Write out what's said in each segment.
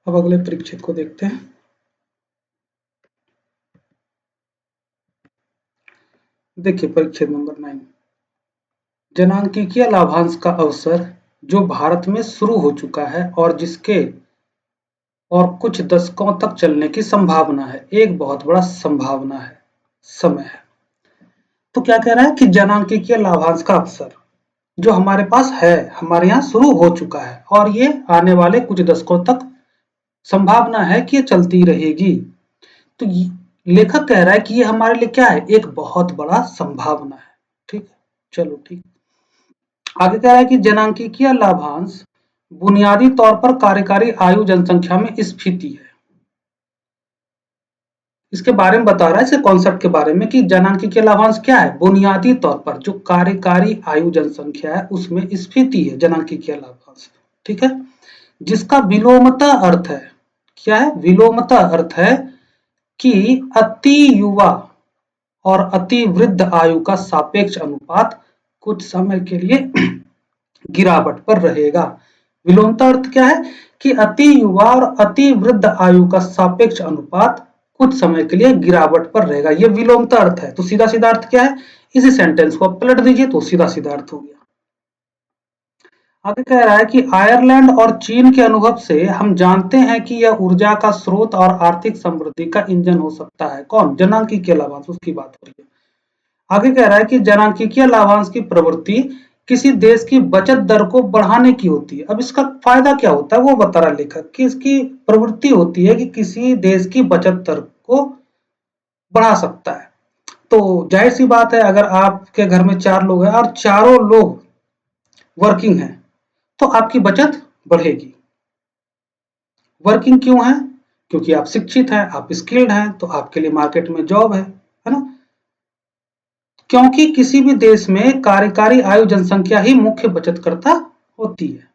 अब अगले परिच्छेद को देखते हैं। देखिए परिच्छेद नंबर 9, जनांकिकीय लाभांश का अवसर जो भारत में शुरू हो चुका है और जिसके और कुछ दशकों तक चलने की संभावना है, एक बहुत बड़ा संभावना है, समय है। तो क्या कह रहा है कि जनांकिकीय लाभांश का अवसर जो हमारे पास है, हमारे यहाँ शुरू हो चुका है और ये आने वाले कुछ दशकों तक संभावना है कि ये चलती रहेगी। तो लेखक कह रहा है कि ये हमारे लिए क्या है, एक बहुत बड़ा संभावना है। ठीक है, चलो ठीक। आगे कह रहा है कि जनांकिकीय लाभांश बुनियादी तौर पर कार्यकारी आयु जनसंख्या में स्फीति है। इसके बारे में बता रहा है, इसके कॉन्सेप्ट के बारे में कि जनांकिकीय लाभांश क्या है, बुनियादी तौर पर जो कार्यकारी आयु जनसंख्या है उसमें स्फीति है जनांकिकीय लाभांश। ठीक है, जिसका विलोमतः अर्थ है, क्या है, विलोमतः अर्थ है कि अति युवा और अति वृद्ध आयु का सापेक्ष अनुपात कुछ समय के लिए गिरावट पर रहेगा। विलोमतः अर्थ क्या है कि अति युवा और अति वृद्ध आयु का सापेक्ष अनुपात कुछ समय के लिए गिरावट पर रहेगा। ये विलोमतः अर्थ है। तो सीधा सीधा अर्थ क्या है, इसी सेंटेंस को आप पलट दीजिए तो सीधा सीधा अर्थ हो गया। आगे कह रहा है कि आयरलैंड और चीन के अनुभव से हम जानते हैं कि यह ऊर्जा का स्रोत और आर्थिक समृद्धि का इंजन हो सकता है। कौन, जनांकिकीय लाभांश, उसकी बात हो रही है। आगे कह रहा है कि जनांकिकीय लाभांश की प्रवृत्ति किसी देश की बचत दर को बढ़ाने की होती है। अब इसका फायदा क्या होता है वो बता रहा लेखक कि इसकी प्रवृत्ति होती है कि किसी देश की बचत दर को बढ़ा सकता है। तो जाहिर सी बात है, अगर आपके घर में 4 लोग हैं और चारों लोग वर्किंग हैं तो आपकी बचत बढ़ेगी। वर्किंग क्यों है, क्योंकि आप शिक्षित हैं, आप स्किल्ड हैं, तो आपके लिए मार्केट में जॉब है ना। क्योंकि किसी भी देश में कार्यकारी आयु जनसंख्या ही मुख्य बचतकर्ता होती है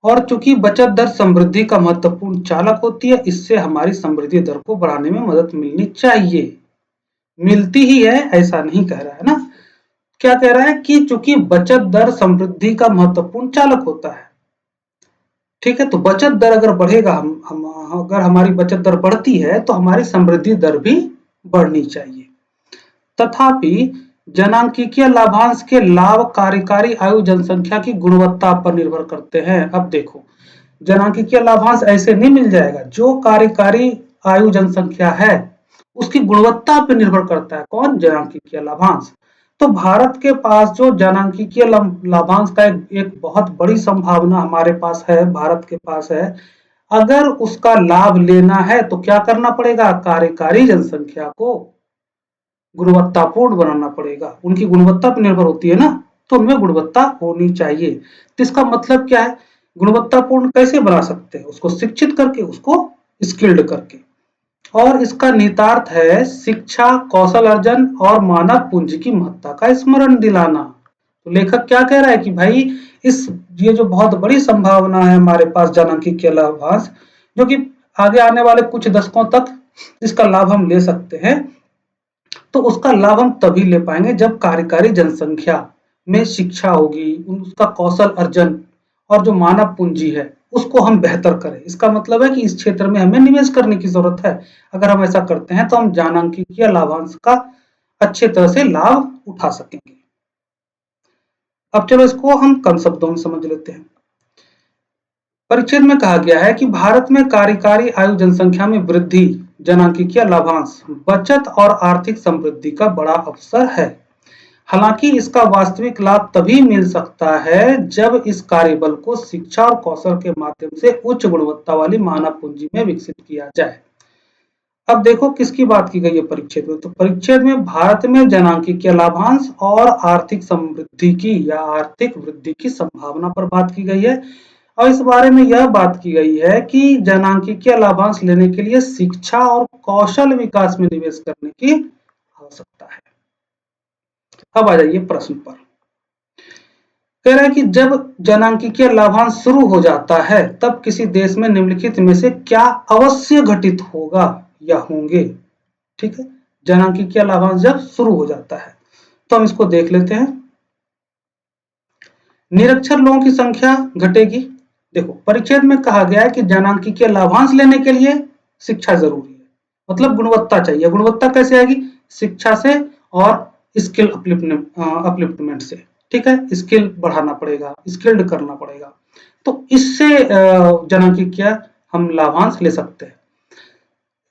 और चूंकि बचत दर समृद्धि का महत्वपूर्ण चालक होती है, इससे हमारी समृद्धि दर को बढ़ाने में मदद मिलनी चाहिए। मिलती ही है ऐसा नहीं कह रहा है ना, क्या कह रहा है कि चूंकि बचत दर समृद्धि का महत्वपूर्ण चालक होता है। ठीक है, तो बचत दर अगर बढ़ेगा, अगर हमारी बचत दर बढ़ती है तो हमारी समृद्धि दर भी बढ़नी चाहिए। तथापि जनांकिकीय लाभांश के लाभ कार्यकारी आयु जनसंख्या की गुणवत्ता पर निर्भर करते हैं। अब देखो, जनांकिकीय लाभांश ऐसे नहीं मिल जाएगा, जो कार्यकारी आयु जनसंख्या है उसकी गुणवत्ता पर निर्भर करता है। कौन, जनांकिकीय लाभांश। तो भारत के पास जो जनांकिकीय लाभांश का एक बहुत बड़ी संभावना हमारे पास है, भारत के पास है, अगर उसका लाभ लेना है तो क्या करना पड़ेगा, कार्यकारी जनसंख्या को गुणवत्तापूर्ण बनाना पड़ेगा। उनकी गुणवत्ता पर निर्भर होती है ना, तो उनमें गुणवत्ता होनी चाहिए। तो इसका मतलब क्या है, गुणवत्तापूर्ण कैसे बना सकते हैं, उसको शिक्षित करके, उसको स्किल्ड करके। और इसका निहितार्थ है शिक्षा, कौशल अर्जन और मानव पूंजी की महत्ता का स्मरण दिलाना। तो लेखक क्या कह रहा है कि भाई ये जो बहुत बड़ी संभावना है हमारे पास जनांकिकीय लाभांश, जो कि आगे आने वाले कुछ दशकों तक इसका लाभ हम ले सकते हैं, तो उसका लाभ हम तभी ले पाएंगे जब कार्यकारी जनसंख्या में शिक्षा होगी, उसका कौशल अर्जन और जो मानव पूंजी है उसको हम बेहतर करें। इसका मतलब है कि इस क्षेत्र में हमें निवेश करने की जरूरत है। अगर हम ऐसा करते हैं तो हम जनांकिकीय लाभांश का अच्छे तरह से लाभ उठा सकेंगे। अब चलो इसको हम कम शब्दों में समझ लेते हैं। परिच्छेद में कहा गया है कि भारत में कार्यकारी आयु जनसंख्या में वृद्धि जनांकिकीय लाभांश बचत और आर्थिक समृद्धि का बड़ा अवसर है। हालांकि इसका वास्तविक लाभ तभी मिल सकता है जब इस कार्यबल को शिक्षा और कौशल के माध्यम से उच्च गुणवत्ता वाली मानव पूंजी में विकसित किया जाए। अब देखो किसकी बात की गई है परिच्छेद में, तो परिच्छेद में भारत में जनांकिकीय लाभांश और आर्थिक समृद्धि की या आर्थिक वृद्धि की संभावना पर बात की गई है। और इस बारे में यह बात की गई है कि जनांकिकीय लाभांश लेने के लिए शिक्षा और कौशल विकास में निवेश करने की आवश्यकता है। अब आ जाइए प्रश्न पर। कह रहा है कि जब जनांकिकीय लाभांश शुरू हो जाता है तब किसी देश में निम्नलिखित में से क्या अवश्य घटित होगा या होंगे। ठीक है, जनांकिकीय लाभांश जब शुरू हो जाता है तो हम इसको देख लेते हैं। निरक्षर लोगों की संख्या घटेगी, देखो परिच्छेद में कहा गया है कि जनांकीय लाभांश लेने के लिए शिक्षा जरूरी है, मतलब गुणवत्ता चाहिए। गुणवत्ता कैसे आएगी? शिक्षा से और स्किल अपलिफ्टमेंट से, ठीक है। स्किल बढ़ाना पड़ेगा, स्किल्ड करना पड़ेगा, तो इससे जनांकीय हम लाभांश ले सकते हैं।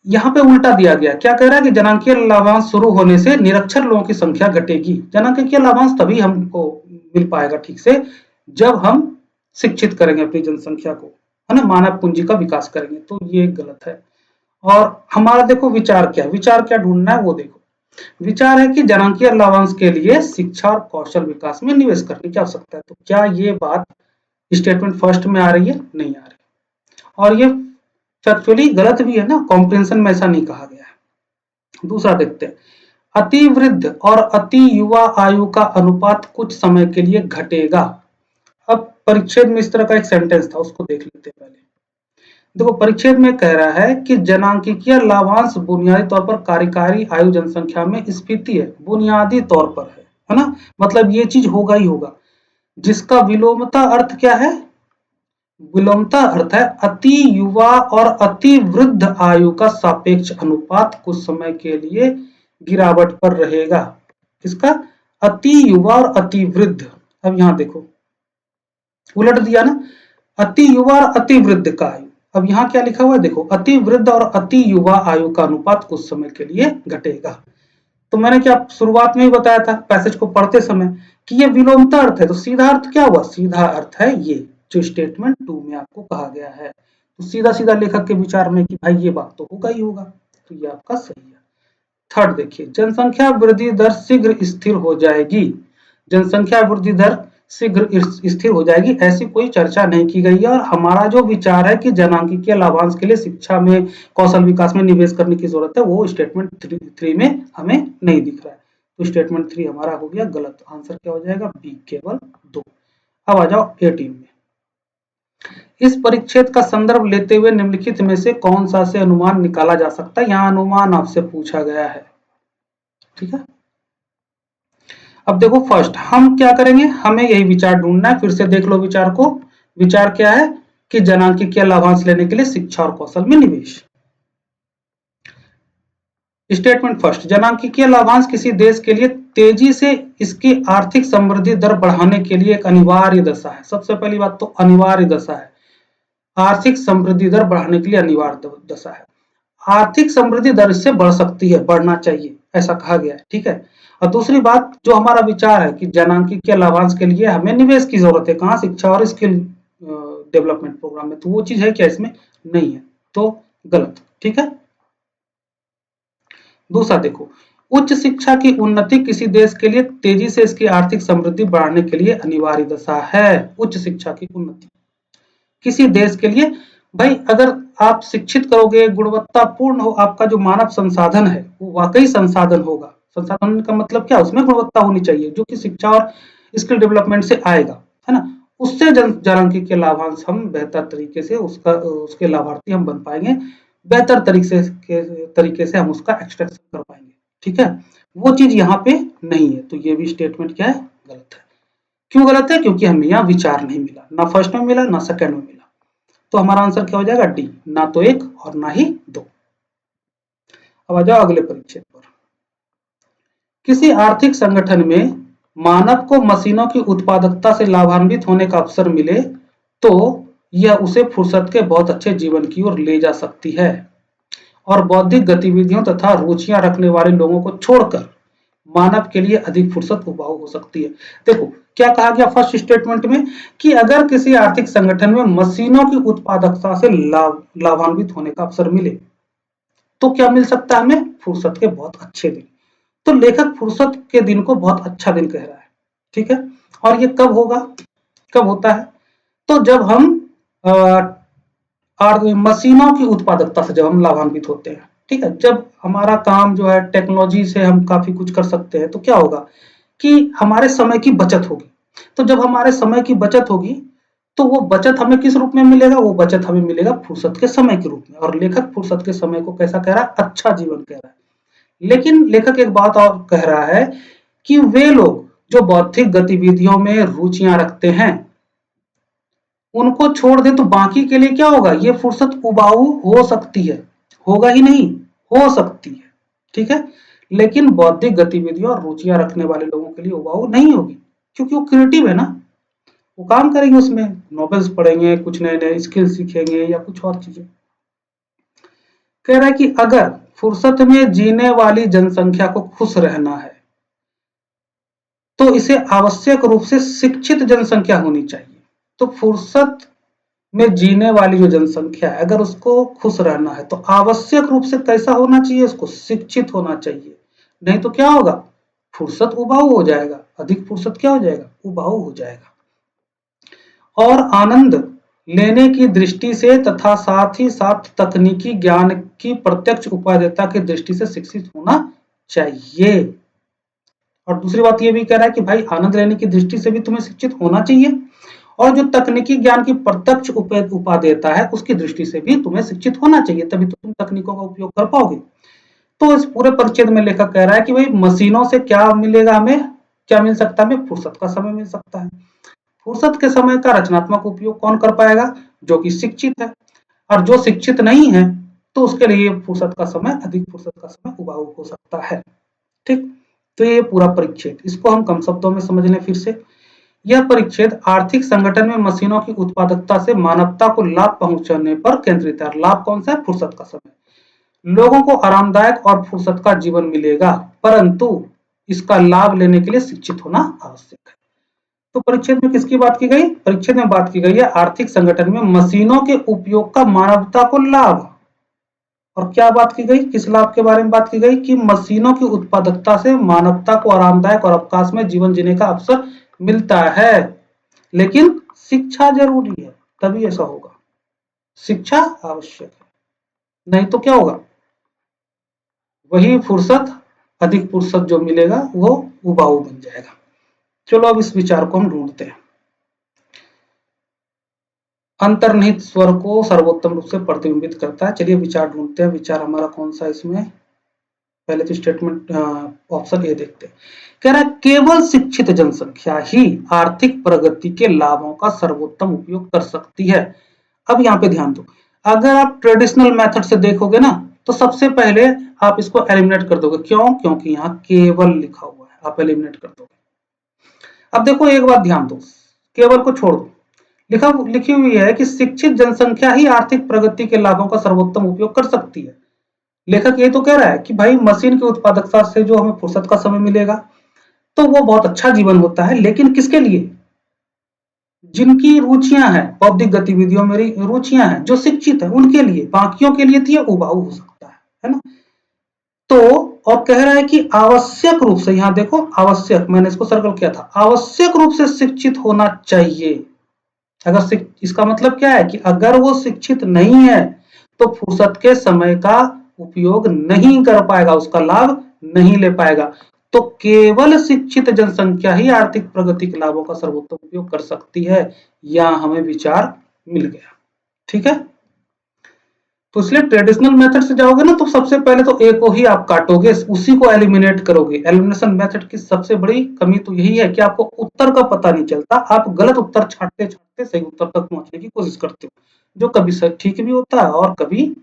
यहाँ पे उल्टा दिया गया, क्या कह रहा है कि जनांकीय लाभांश शुरू होने से निरक्षर लोगों की संख्या घटेगी। जनांकीय लाभांश तभी हमको मिल पाएगा ठीक से जब हम शिक्षित करेंगे अपनी जनसंख्या को, है ना, मानव पूंजी का विकास करेंगे। तो ये गलत है। और हमारा देखो विचार क्या, विचार क्या ढूंढना है वो देखो। विचार है कि जनांकीय लाभांश के लिए शिक्षा और कौशल विकास में निवेश करने की आवश्यकता है। तो क्या ये बात स्टेटमेंट फर्स्ट में आ रही है? नहीं आ रही। और ये फैक्चुअली गलत भी है ना, कॉम्प्रिहेंशन में ऐसा नहीं कहा गया है। दूसरा देखते हैं, अति वृद्ध और अति युवा आयु का अनुपात कुछ समय के लिए घटेगा। अब परिच्छेद में इस तरह का एक सेंटेंस था, उसको देख लेते हैं पहले। देखो परिच्छेद में कह रहा है कि जनांकीय लाभांश बुनियादी तौर पर कार्यकारी आयु जनसंख्या में स्फीति है, बुनियादी तौर पर है ना, मतलब ये चीज होगा ही होगा। जिसका विलोमता अर्थ क्या है? विलोमता अर्थ है अति युवा और अति वृद्ध आयु का सापेक्ष अनुपात कुछ समय के लिए गिरावट पर रहेगा। किसका? अति युवा और अति वृद्ध। अब यहां देखो उलट दिया ना, अति युवा और अति वृद्ध का आयु। अब यहाँ क्या लिखा हुआ है देखो, अति वृद्ध और अति युवा आयु का अनुपात कुछ समय के लिए घटेगा। तो मैंने क्या शुरुआत में ही बताया था पैसेज को पढ़ते समय कि ये विलोमता अर्थ है, तो सीधा अर्थ क्या हुआ? सीधा अर्थ है ये जो स्टेटमेंट 2 में आपको कहा गया है। तो सीधा सीधा लेखक के विचार में कि भाई ये बात तो होगा ही होगा, तो ये आपका सही है। थर्ड देखिए, जनसंख्या वृद्धि दर शीघ्र स्थिर हो जाएगी। जनसंख्या वृद्धि दर शीघ्र स्थिर हो जाएगी ऐसी कोई चर्चा नहीं की गई है। और हमारा जो विचार है कि जनांकीय लाभांश के लिए शिक्षा में, कौशल विकास में निवेश करने की जरूरत है, वो स्टेटमेंट 3 में हमें नहीं दिख रहा है। तो स्टेटमेंट 3 हमारा हो गया गलत। आंसर क्या हो जाएगा? बी, केवल 2। अब आ जाओ 18 में। इस परिच्छेद का संदर्भ लेते हुए निम्नलिखित में से कौन सा से अनुमान निकाला जा सकता है? यहाँ अनुमान आपसे पूछा गया है, ठीक है। अब देखो फर्स्ट हम क्या करेंगे, हमें यही विचार ढूंढना है। फिर से देख लो विचार को। विचार क्या है कि जनांकीय लाभांश लेने के लिए शिक्षा और कौशल में निवेश। स्टेटमेंट फर्स्ट, जनांकीय लाभांश किसी देश के लिए तेजी से इसकी आर्थिक समृद्धि दर बढ़ाने के लिए एक अनिवार्य दशा है। सबसे पहली बात तो अनिवार्य दशा है, आर्थिक समृद्धि दर बढ़ाने के लिए अनिवार्य दशा है। आर्थिक समृद्धि दर इससे बढ़ सकती है, बढ़ना चाहिए, ऐसा कहा गया है, ठीक है। और दूसरी बात जो हमारा विचार है कि जनांकीय लाभांश के लिए हमें निवेश की जरूरत है, कहाँ? शिक्षा और स्किल डेवलपमेंट प्रोग्राम में। तो वो चीज है क्या इसमें? नहीं है, तो गलत, ठीक है। दूसरा देखो, उच्च शिक्षा की उन्नति किसी देश के लिए तेजी से इसकी आर्थिक समृद्धि बढ़ाने के लिए अनिवार्य दशा है। उच्च शिक्षा की उन्नति किसी देश के लिए, भाई अगर आप शिक्षित करोगे, गुणवत्तापूर्ण हो, आपका जो मानव संसाधन है वो वाकई संसाधन होगा। संसाधन का मतलब क्या? उसमें गुणवत्ता होनी चाहिए जो कि शिक्षा और स्किल डेवलपमेंट से आएगा, है ना। उससे जनांकीय लाभांश हम बेहतर तरीके से उसके लाभार्थी हम बन पाएंगे, बेहतर तरीके से हम उसका एक्सट्रैक्शन कर पाएंगे, ठीक है। वो चीज यहाँ पे नहीं है। तो ये भी स्टेटमेंट क्या है? गलत है। क्यों गलत है? क्योंकि हमें यहाँ विचार नहीं मिला, ना फर्स्ट में मिला ना सेकंड में मिला। तो हमारा आंसर क्या हो जाएगा? डी, ना तो 1 और ना ही 2। अब आ जाओ अगले परिच्छेद पर। किसी आर्थिक संगठन में मानव को मशीनों की उत्पादकता से लाभान्वित होने का अवसर मिले तो यह उसे फुर्सत के बहुत अच्छे जीवन की ओर ले जा सकती है और बौद्धिक गतिविधियों तथा रुचियां रखने वाले लोगों को छोड़कर मानव के लिए अधिक फुर्सत उपभाऊ हो सकती है। देखो क्या कहा गया फर्स्ट स्टेटमेंट में कि अगर किसी आर्थिक संगठन में मशीनों की उत्पादकता से लाभान्वित होने का अवसर मिले तो क्या मिल सकता है हमें? फुर्सत के बहुत अच्छे दिन। तो लेखक फुर्सत के दिन को बहुत अच्छा दिन कह रहा है, ठीक है। और ये कब होगा, कब होता है? तो जब हम मशीनों की उत्पादकता से जब हम लाभान्वित होते हैं, ठीक है। जब हमारा काम जो है टेक्नोलॉजी से हम काफी कुछ कर सकते हैं तो क्या होगा कि हमारे समय की बचत होगी। तो जब हमारे समय की बचत होगी तो वो बचत हमें किस रूप में मिलेगा? वो बचत हमें मिलेगा फुर्सत के समय के रूप में। और लेखक फुर्सत के समय को कैसा कह रहा है? अच्छा जीवन कह रहा है। लेकिन लेखक एक बात और कह रहा है कि वे लोग जो बौद्धिक गतिविधियों में रुचियां रखते हैं उनको छोड़ दे तो बाकी के लिए क्या होगा, ये फुर्सत उबाऊ हो सकती है, होगा ही नहीं, हो सकती है, ठीक है। लेकिन बौद्धिक गतिविधियों और रुचियां रखने वाले लोगों के लिए उबाऊ नहीं होगी, क्योंकि वो क्रिएटिव है ना, वो काम करेंगे उसमें, नॉवेल्स पढ़ेंगे, कुछ नए नए स्किल सीखेंगे या कुछ और चीजें। कह रहा है कि अगर फुर्सत में जीने वाली जनसंख्या को खुश रहना है तो इसे आवश्यक रूप से शिक्षित जनसंख्या होनी चाहिए। तो फुर्सत में जीने वाली जो जनसंख्या है, अगर उसको खुश रहना है तो आवश्यक रूप से कैसा होना चाहिए, उसको शिक्षित होना चाहिए। नहीं तो क्या होगा, फुर्सत उबाऊ हो जाएगा, अधिक फुर्सत क्या हो जाएगा, उबाऊ हो जाएगा। और आनंद लेने की दृष्टि से तथा साथ ही साथ तकनीकी ज्ञान की प्रत्यक्ष उपादेयता की दृष्टि से शिक्षित होना चाहिए। और दूसरी बात ये भी कह रहा है कि भाई आनंद लेने की दृष्टि से भी तुम्हें शिक्षित होना चाहिए, और जो तकनीकी ज्ञान की प्रत्यक्ष उपादेयता है उसकी दृष्टि से भी तुम्हें शिक्षित होना चाहिए, तभी तो तुम तकनीकों का उपयोग कर पाओगे। तो इस पूरे परिच्छेद में लेखक कह रहा है कि भाई मशीनों से क्या मिलेगा हमें, क्या मिल सकता है हमें, फुर्सत का समय मिल सकता है। फुर्सत के समय का रचनात्मक उपयोग कौन कर पाएगा, जो कि शिक्षित है, और जो शिक्षित नहीं है तो उसके लिए फुर्सत का समय, अधिक फुर्सत का समय उबाऊ हो सकता है। ठीक, तो ये पूरा परिच्छेद, इसको हम कम शब्दों में समझ लें फिर से। यह परिच्छेद आर्थिक संगठन में मशीनों की उत्पादकता से मानवता को लाभ पहुंचाने पर केंद्रित है। लाभ कौन सा है, फुर्सत का समय। लोगों को आरामदायक और फुर्सत का जीवन मिलेगा, परंतु इसका लाभ लेने के लिए शिक्षित होना आवश्यक है। तो परिच्छेद में किसकी बात की गई, परिच्छेद में बात की गई है आर्थिक संगठन में मशीनों के उपयोग का मानवता को लाभ। और क्या बात की गई, किस लाभ के बारे में बात की गई, कि मशीनों की उत्पादकता से मानवता को आरामदायक और अवकाश में जीवन जीने का अवसर मिलता है, लेकिन शिक्षा जरूरी है, तभी ऐसा होगा। शिक्षा आवश्यक है, नहीं तो क्या होगा, वही फुर्सत, अधिक फुर्सत जो मिलेगा वो उबाऊ बन जाएगा। चलो अब इस विचार को हम ढूंढते हैं। अंतर्निहित स्वर को सर्वोत्तम रूप से प्रतिबिंबित करता है। चलिए विचार ढूंढते हैं, विचार हमारा कौन सा इसमें, पहले तो स्टेटमेंट ऑप्शन ए देखते हैं। कह रहा है केवल शिक्षित जनसंख्या ही आर्थिक प्रगति के लाभों का सर्वोत्तम उपयोग कर सकती है। अब यहाँ पे ध्यान दो, अगर आप ट्रेडिशनल मेथड से देखोगे ना तो सबसे पहले आप इसको एलिमिनेट कर दोगे। क्यों, क्योंकि यहाँ केवल लिखा हुआ है, आप एलिमिनेट कर दोगे। अब देखो एक बात ध्यान दो, केवल को छोड़ दो, लिखी हुई है कि शिक्षित जनसंख्या ही आर्थिक प्रगति के लाभों का सर्वोत्तम उपयोग कर सकती है। लेखक ये तो कह रहा है कि भाई मशीन की उत्पादकता से जो हमें फुर्सत का समय मिलेगा तो वो बहुत अच्छा जीवन होता है, लेकिन किसके लिए, जिनकी रुचियां हैं, बौद्धिक गतिविधियों में रुचियां हैं, जो शिक्षित है उनके लिए, बाकियों के लिए तो ये उबाऊ हो सकता है ना। तो और कह रहा है कि आवश्यक रूप से, यहां देखो आवश्यक, मैंने इसको सर्कल किया था, आवश्यक रूप से शिक्षित होना चाहिए। अगर इसका मतलब क्या है कि अगर वो शिक्षित नहीं है तो फुर्सत के समय का उपयोग नहीं कर पाएगा, उसका लाभ नहीं ले पाएगा। तो केवल शिक्षित जनसंख्या ही आर्थिक प्रगति के लाभों का सर्वोत्तम उपयोग कर सकती है। यहां हमें विचार मिल गया, ठीक है। तो इसलिए ट्रेडिशनल मेथड से जाओगे ना तो सबसे पहले तो ए को ही आप काटोगे, उसी को एलिमिनेट करोगे। एलिमिनेशन मेथड की सबसे बड़ी कमी तो यही है कि आपको उत्तर का पता नहीं चलता, आप गलत उत्तर छांटते छांटते सही उत्तर तक पहुंचने की कोशिश करते हो, जो कभी ठीक भी होता है और कभी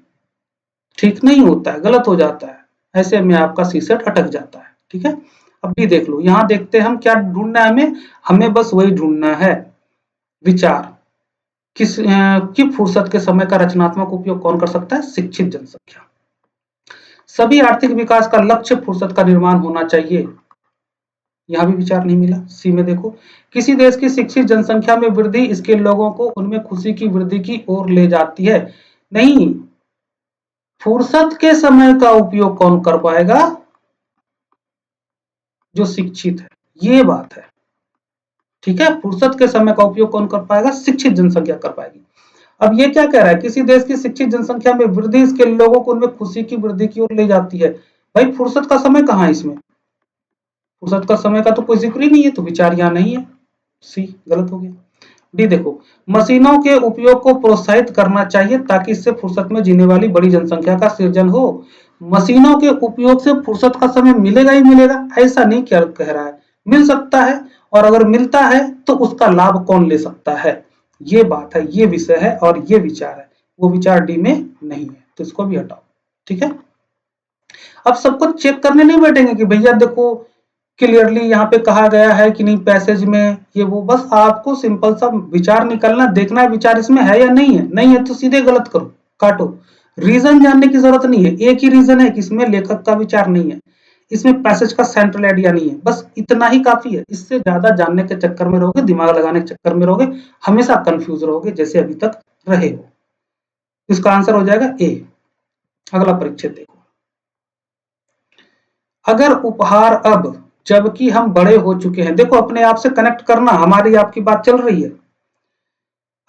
ठीक नहीं होता है, गलत हो जाता है। ऐसे में आपका सी-सेट अटक जाता है, ठीक है। अब भी देख लो, यहां देखते हैं हम क्या ढूंढना है, हमें बस वही ढूंढना है, विचार कि फुर्सत के समय का रचनात्मक उपयोग कौन कर सकता है, शिक्षित जनसंख्या। सभी आर्थिक विकास का लक्ष्य फुर्सत का निर्माण होना चाहिए, यहां भी विचार नहीं मिला। सी में देखो, किसी देश की शिक्षित जनसंख्या में वृद्धि इसके लोगों को उनमें खुशी की वृद्धि की ओर ले जाती है। नहीं, फुर्सत के समय का उपयोग कौन कर पाएगा, जो शिक्षित है, ये बात है, ठीक है। फुर्सत के समय का उपयोग कौन कर पाएगा, शिक्षित जनसंख्या कर पाएगी। अब ये क्या कह रहा है, किसी देश की शिक्षित जनसंख्या में वृद्धि इसके लोगों को उनमें खुशी की वृद्धि की ओर ले जाती है। भाई फुर्सत का समय कहाँ है इसमें, फुर्सत का समय का तो कोई जिक्र ही नहीं है, तो विचार यहाँ नहीं है, सी गलत हो गया। डी देखो, मशीनों के उपयोग को प्रोत्साहित करना चाहिए ताकि इससे फुर्सत में जीने वाली बड़ी जनसंख्या का सृजन हो। मशीनों के उपयोग से फुर्सत का समय मिलेगा ही मिलेगा, ऐसा नहीं कह रहा है, मिल सकता है, और अगर मिलता है तो उसका लाभ कौन ले सकता है, ये बात है, ये विषय है और ये विचार है, वो विचार डी में नहीं है, तो इसको भी हटाओ। ठीक है, अब सबको चेक करने नहीं बैठेंगे कि भैया देखो क्लियरली यहाँ पे कहा गया है कि नहीं पैसेज में ये वो, बस आपको सिंपल सा विचार निकलना, देखना है विचार इसमें है या नहीं है, नहीं है तो सीधे गलत करो, काटो। रीजन जानने की जरूरत नहीं है, एक ही रीजन है कि इसमें लेखक का विचार नहीं है, इसमें पैसेज का सेंट्रल आइडिया नहीं है, बस इतना ही काफी है। इससे ज्यादा जानने के चक्कर में रहोगे, दिमाग लगाने के चक्कर में रहोगे, हमेशा कंफ्यूज रहोगे जैसे अभी तक रहे हो। इसका आंसर हो जाएगा ए। अगला परिच्छेद देखो, अगर उपहार अब जबकि हम बड़े हो चुके हैं, देखो अपने आप से कनेक्ट करना, हमारी आपकी बात चल रही है।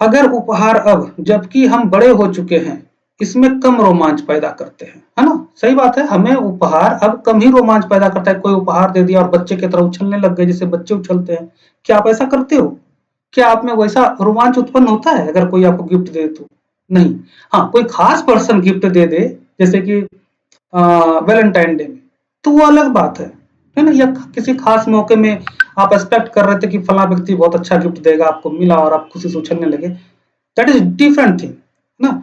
अगर उपहार अब जबकि हम बड़े हो चुके हैं इसमें कम रोमांच पैदा करते हैं, है ना, सही बात है, हमें उपहार अब कम ही रोमांच पैदा करता है। कोई उपहार दे दिया और बच्चे की तरह उछलने लग गए जैसे बच्चे उछलते हैं, क्या आप ऐसा करते हो? क्या आप में वैसा रोमांच उत्पन्न होता है अगर कोई आपको गिफ्ट दे तो? नहीं। हाँ, कोई खास पर्सन गिफ्ट दे दे जैसे कि वैलेंटाइन डे में, तो वो अलग बात है ना, या किसी खास मौके में आप एक्सपेक्ट कर रहे थे कि फला व्यक्ति बहुत अच्छा गिफ्ट देगा, आपको मिला और आप खुशी से उछलने लगे, दैट इज डिफरेंट थिंग ना।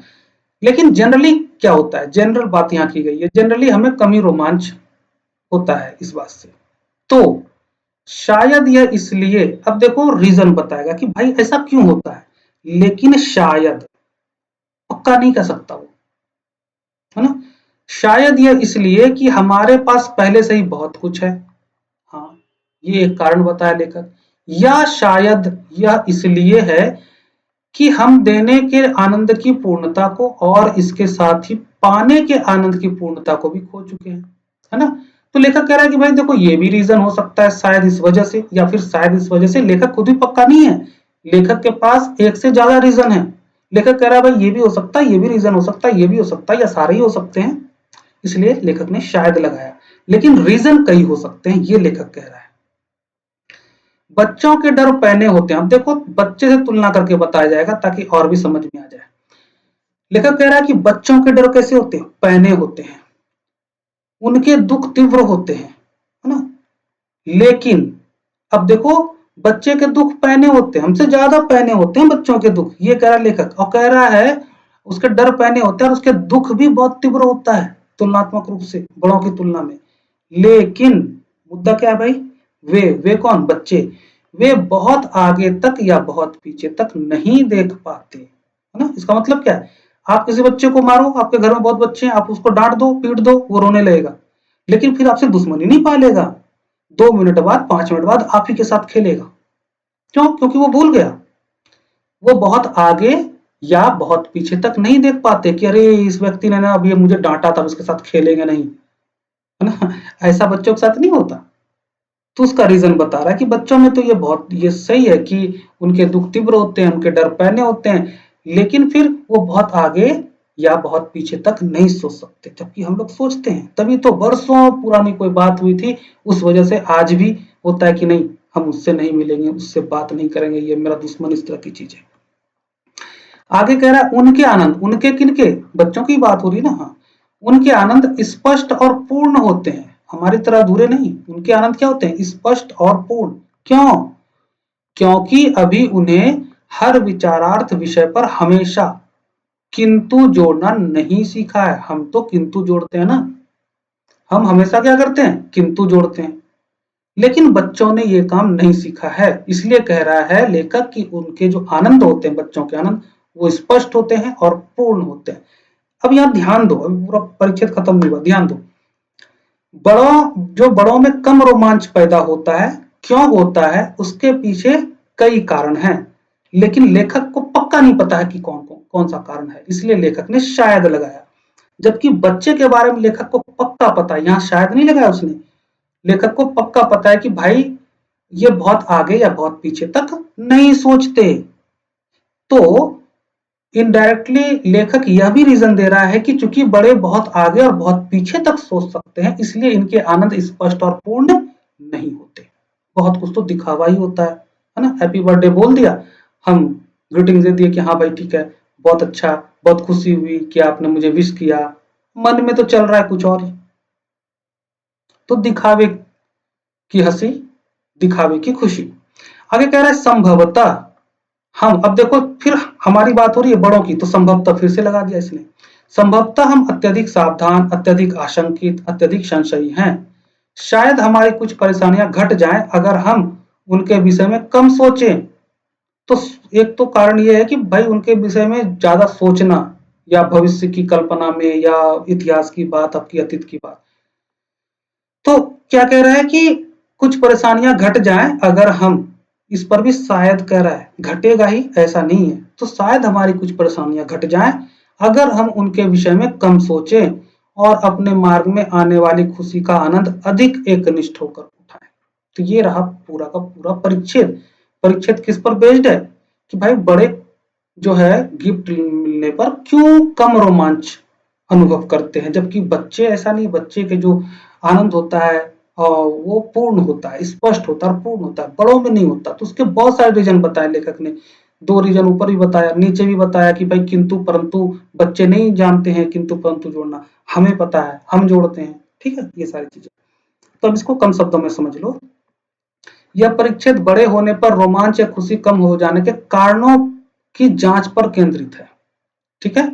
लेकिन जनरली क्या होता है, जनरल बात यहाँ की गई है, जनरली हमें कमी रोमांच होता है इस बात से। तो शायद यह इसलिए, अब देखो रीजन बताएगा कि भाई ऐसा क्यों होता है, लेकिन शायद, पक्का नहीं कह सकता वो, है ना, शायद यह इसलिए कि हमारे पास पहले से ही बहुत कुछ है। हाँ, ये एक कारण बताया लेखक। या शायद यह इसलिए है कि हम देने के आनंद की पूर्णता को और इसके साथ ही पाने के आनंद की पूर्णता को भी खो चुके हैं, है ना। तो लेखक कह रहा है कि भाई देखो ये भी रीजन हो सकता है शायद इस वजह से, या फिर शायद इस वजह से, लेखक खुद भी पक्का नहीं है, लेखक के पास एक से ज्यादा रीजन है। लेखक कह रहा है भाई ये भी हो सकता है, ये भी रीजन हो सकता है, ये भी हो सकता है, या सारे ही हो सकते हैं, इसलिए लेखक ने शायद लगाया, लेकिन रीजन कई हो सकते हैं, ये लेखक कह रहा है। बच्चों के डर पैने होते हैं, अब देखो बच्चे से तुलना करके बताया जाएगा ताकि और भी समझ में आ जाए। लेखक कह रहा है कि बच्चों के डर कैसे होते हैं, पैने होते हैं, उनके दुख तीव्र होते हैं, है ना। लेकिन अब देखो बच्चे के दुख पैने होते हैं, हमसे ज्यादा पैने होते हैं बच्चों के दुख, ये कह रहा है लेखक, और कह रहा है उसके डर पैने होते हैं और उसके दुख भी बहुत तीव्र होता है तुलनात्मक रूप से बड़ों की तुलना में। लेकिन मुद्दा क्या है भाई, वे कौन, बच्चे, वे बहुत आगे तक या बहुत पीछे तक नहीं देख पाते, है ना। इसका मतलब क्या है, आप किसी बच्चे को मारो, आपके घर में बहुत बच्चे हैं, आप उसको डांट दो, पीट दो, वो रोने लगेगा, लेकिन फिर आपसे दुश्मनी नहीं पालेगा, 2 मिनट बाद, 5 मिनट बाद आप ही के साथ खेलेगा। क्यों? क्योंकि वो भूल गया, वो बहुत आगे या बहुत पीछे तक नहीं देख पाते कि अरे इस व्यक्ति ने ना अभी मुझे डांटा था, उसके साथ खेलेंगे नहीं, है ना। ऐसा बच्चों के साथ नहीं होता। तो उसका रीजन बता रहा है कि बच्चों में तो ये सही है कि उनके दुख तीव्र होते हैं, उनके डर पैने होते हैं, लेकिन फिर वो बहुत आगे या बहुत पीछे तक नहीं सोच सकते, जबकि हम लोग सोचते हैं। तभी तो वर्षों पुरानी कोई बात हुई थी, उस वजह से आज भी होता है कि नहीं हम उससे नहीं मिलेंगे, उससे बात नहीं करेंगे, ये मेरा दुश्मन, इस तरह की चीजें। आगे कह रहा है उनके आनंद, उनके किनके, बच्चों की बात हो रही ना, हाँ, उनके आनंद स्पष्ट और पूर्ण होते हैं, हमारी तरह अधूरे नहीं। उनके आनंद क्या होते हैं, स्पष्ट और पूर्ण। क्यों? क्योंकि अभी उन्हें हर विचारार्थ विषय पर हमेशा किंतु जोड़ना नहीं सीखा है। हम तो किंतु जोड़ते हैं ना, हम हमेशा क्या करते हैं, किंतु जोड़ते हैं, लेकिन बच्चों ने ये काम नहीं सीखा है। इसलिए कह रहा है लेखक कि उनके जो आनंद होते हैं, बच्चों के आनंद, वो स्पष्ट होते हैं और पूर्ण होते हैं। अब यहाँ ध्यान दो, अभी पूरा परिच्छेद खत्म नहीं हुआ, ध्यान दो। बड़ों में कम रोमांच पैदा होता है, क्यों होता है, उसके पीछे कई कारण हैं, लेकिन लेखक को पक्का नहीं पता है कि कौन सा कारण है, इसलिए लेखक ने शायद लगाया। जबकि बच्चे के बारे में लेखक को पक्का पता है, यहाँ शायद नहीं लगाया उसने, लेखक को पक्का पता है कि भाई ये बहुत आगे या बहुत पीछे तक नहीं सोचते। तो इनडायरेक्टली लेखक यह भी रीजन दे रहा है कि चूंकि बड़े बहुत आगे और बहुत पीछे तक सोच सकते हैं, इसलिए इनके आनंद स्पष्ट और पूर्ण नहीं होते। बहुत कुछ तो दिखावा ही होता है ना। हैप्पी बर्थडे बोल दिया, हम ग्रीटिंग दे दिए कि हाँ भाई ठीक है, बहुत अच्छा, बहुत खुशी हुई कि आपने मुझे विश किया, मन में तो चल रहा है कुछ और ही। तो दिखावे की हंसी, दिखावे की खुशी। आगे कह रहा है संभवतः हम अब देखो फिर हमारी बात हो रही है बड़ों की, तो संभवतः फिर से लगा दिया इसने। संभवतः हम अत्यधिक सावधान, अत्यधिक आशंकित, अत्यधिक संशयी हैं। शायद हमारी कुछ परेशानियां घट जाएं अगर हम उनके विषय में कम सोचें। तो एक तो कारण ये है कि भाई उनके विषय में ज्यादा सोचना, या भविष्य की कल्पना में, या इतिहास की बात, आपकी अतीत की बात। तो क्या कह रहा है कि कुछ परेशानियां घट जाएं अगर हम, इस पर भी शायद कह रहा है, घटेगा ही ऐसा नहीं है, तो शायद हमारी कुछ परेशानियां घट जाएं अगर हम उनके विषय में कम सोचें और अपने मार्ग में आने वाली खुशी का आनंद अधिक एकनिष्ठ होकर उठाएं। तो ये रहा पूरा का पूरा परिच्छेद। परिच्छेद किस पर बेस्ड है कि भाई बड़े जो है गिफ्ट मिलने पर क्यों कम रोमांच अनुभव करते हैं, जबकि बच्चे ऐसा नहीं, बच्चे के जो आनंद होता है वो पूर्ण होता है, स्पष्ट होता है और पूर्ण होता है, बड़ों में नहीं होता। तो उसके बहुत सारे रीजन बताए लेखक ने, 2 रीजन ऊपर भी बताया, नीचे भी बताया कि भाई किंतु परंतु बच्चे नहीं जानते हैं किंतु परंतु जोड़ना, हमें पता है, हम जोड़ते हैं। ठीक है, ये सारी चीजें। तो अब इसको कम शब्दों में समझ लो। यह परिच्छेद बड़े होने पर रोमांच या खुशी कम हो जाने के कारणों की जांच पर केंद्रित है। ठीक है,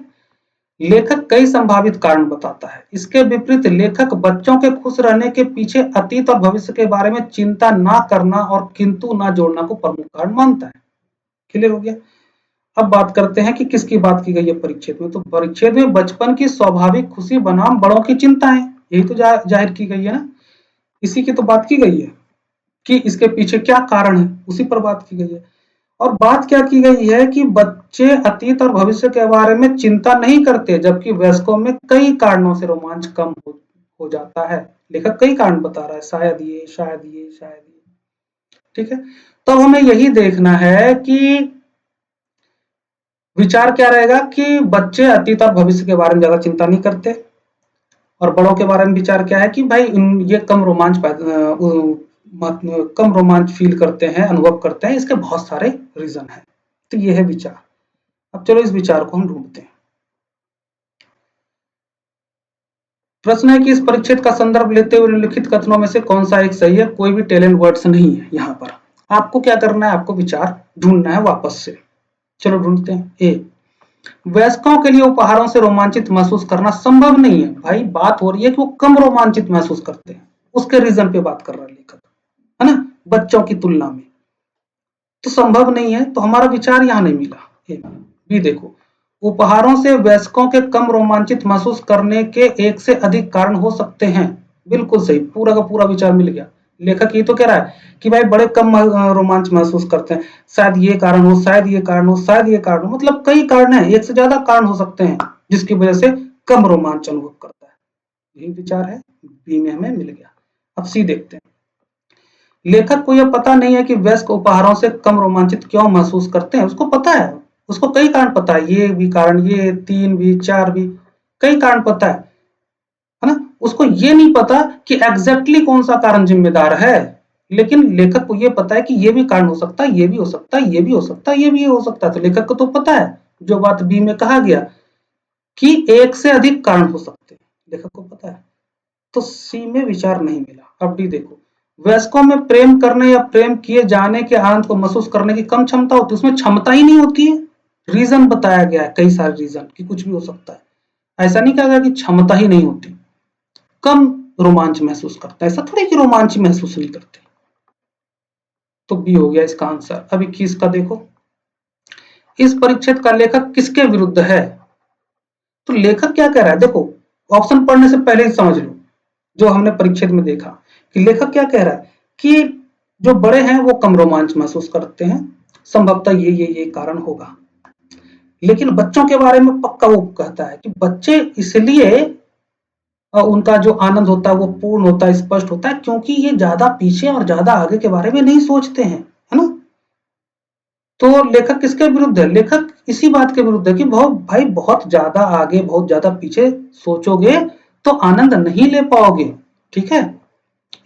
लेखक कई संभावित कारण बताता है। इसके विपरीत लेखक बच्चों के खुश रहने के पीछे अतीत और भविष्य के बारे में चिंता ना करना और किंतु ना जोड़ना को प्रमुख कारण मानता है। क्लियर हो गया। अब बात करते हैं कि किसकी बात की गई है परिच्छेद में। तो परिच्छेद में बचपन की स्वाभाविक खुशी बनाम बड़ों की चिंताएं, यही तो जाहिर की गई है ना, इसी की तो बात की गई है कि इसके पीछे क्या कारण है, उसी पर बात की गई है। और बात क्या की गई है कि बच्चे अतीत और भविष्य के बारे में चिंता नहीं करते, जबकि वयस्कों में कई कारणों से रोमांच कम हो जाता है। लेखक कई कारण बता रहा है, शायद ये, शायद ये, शायद ये। ठीक है, तो हमें यही देखना है कि विचार क्या रहेगा कि बच्चे अतीत और भविष्य के बारे में ज्यादा चिंता नहीं करते, और बड़ों के बारे में विचार क्या है कि भाई ये कम रोमांच फील करते हैं, अनुभव करते हैं। इसके बहुत सारे रीजन हैं। तो ये है विचार। अब चलो इस विचार को हम ढूंढते हैं। प्रश्न है कि इस परिच्छेद का संदर्भ लेते हुए निम्नलिखित कथनों में से कौन सा एक सही है। कोई भी टैलेंट वर्ड्स नहीं है यहाँ पर। आपको क्या करना है, आपको विचार ढूंढना है वापस से। चलो ढूंढते हैं। ए, वयस्कों के लिए उपहारों से रोमांचित महसूस करना संभव नहीं है। भाई बात हो रही है कि वो कम रोमांचित महसूस करते हैं, उसके रीजन पे बात कर रहा है लेखक, है ना, बच्चों की तुलना में। तो संभव नहीं है, तो हमारा विचार यहां नहीं मिला। बी देखो, उपहारों से वयस्कों के कम रोमांचित महसूस करने के एक से अधिक कारण हो सकते हैं। बिल्कुल सही, पूरा का पूरा विचार मिल गया। लेखक ये तो कह रहा है कि भाई बड़े कम रोमांच महसूस करते हैं, शायद ये कारण हो, शायद ये कारण हो, शायद ये कारण हो, मतलब कई कारण है, एक से ज्यादा कारण हो सकते हैं जिसकी वजह से कम रोमांच अनुभव करता है। यही विचार है, बी में हमें मिल गया। अब सी देखते हैं। लेखक को यह पता नहीं है कि वयस्क उपहारों से कम रोमांचित क्यों महसूस करते हैं। उसको पता है, उसको कई कारण पता है, ये भी कारण, ये 3 भी, 4 भी, कई कारण पता है ना। उसको ये नहीं पता कि एग्जैक्टली कौन सा कारण जिम्मेदार है, लेकिन लेखक को ये पता है कि ये भी कारण हो सकता है, ये भी हो सकता है, ये भी हो सकता है, ये भी हो सकता है। तो लेखक को तो पता है जो बात बी में कहा गया कि एक से अधिक कारण हो सकते हैं, लेखक को पता है। तो सी में विचार नहीं मिला। अब डी देखो, वयस्कों में प्रेम करने या प्रेम किए जाने के आनंद को महसूस करने की कम क्षमता होती है, उसमें क्षमता ही नहीं होती है। रीजन बताया गया है, कई सारे रीजन कि कुछ भी हो सकता है। ऐसा नहीं कहा गया कि क्षमता ही नहीं होती, कम रोमांच महसूस करता है, ऐसा थोड़ी कि रोमांच महसूस नहीं करते। तो बी हो गया इसका आंसर। अब 21 का देखो, इस परिच्छेद का लेखक किसके विरुद्ध है। तो लेखक क्या कह रहा है, देखो ऑप्शन पढ़ने से पहले ही समझ लो जो हमने परिच्छेद में देखा कि लेखक क्या कह रहा है कि जो बड़े हैं वो कम रोमांच महसूस करते हैं, संभवतः ये कारण होगा। लेकिन बच्चों के बारे में पक्का वो कहता है कि बच्चे इसलिए उनका जो आनंद होता है वो पूर्ण होता है, स्पष्ट होता है, क्योंकि ये ज्यादा पीछे और ज्यादा आगे के बारे में नहीं सोचते हैं, है ना। तो लेखक किसके विरुद्ध है, लेखक इसी बात के विरुद्ध है कि भाई बहुत ज्यादा आगे, बहुत ज्यादा पीछे सोचोगे तो आनंद नहीं ले पाओगे। ठीक है,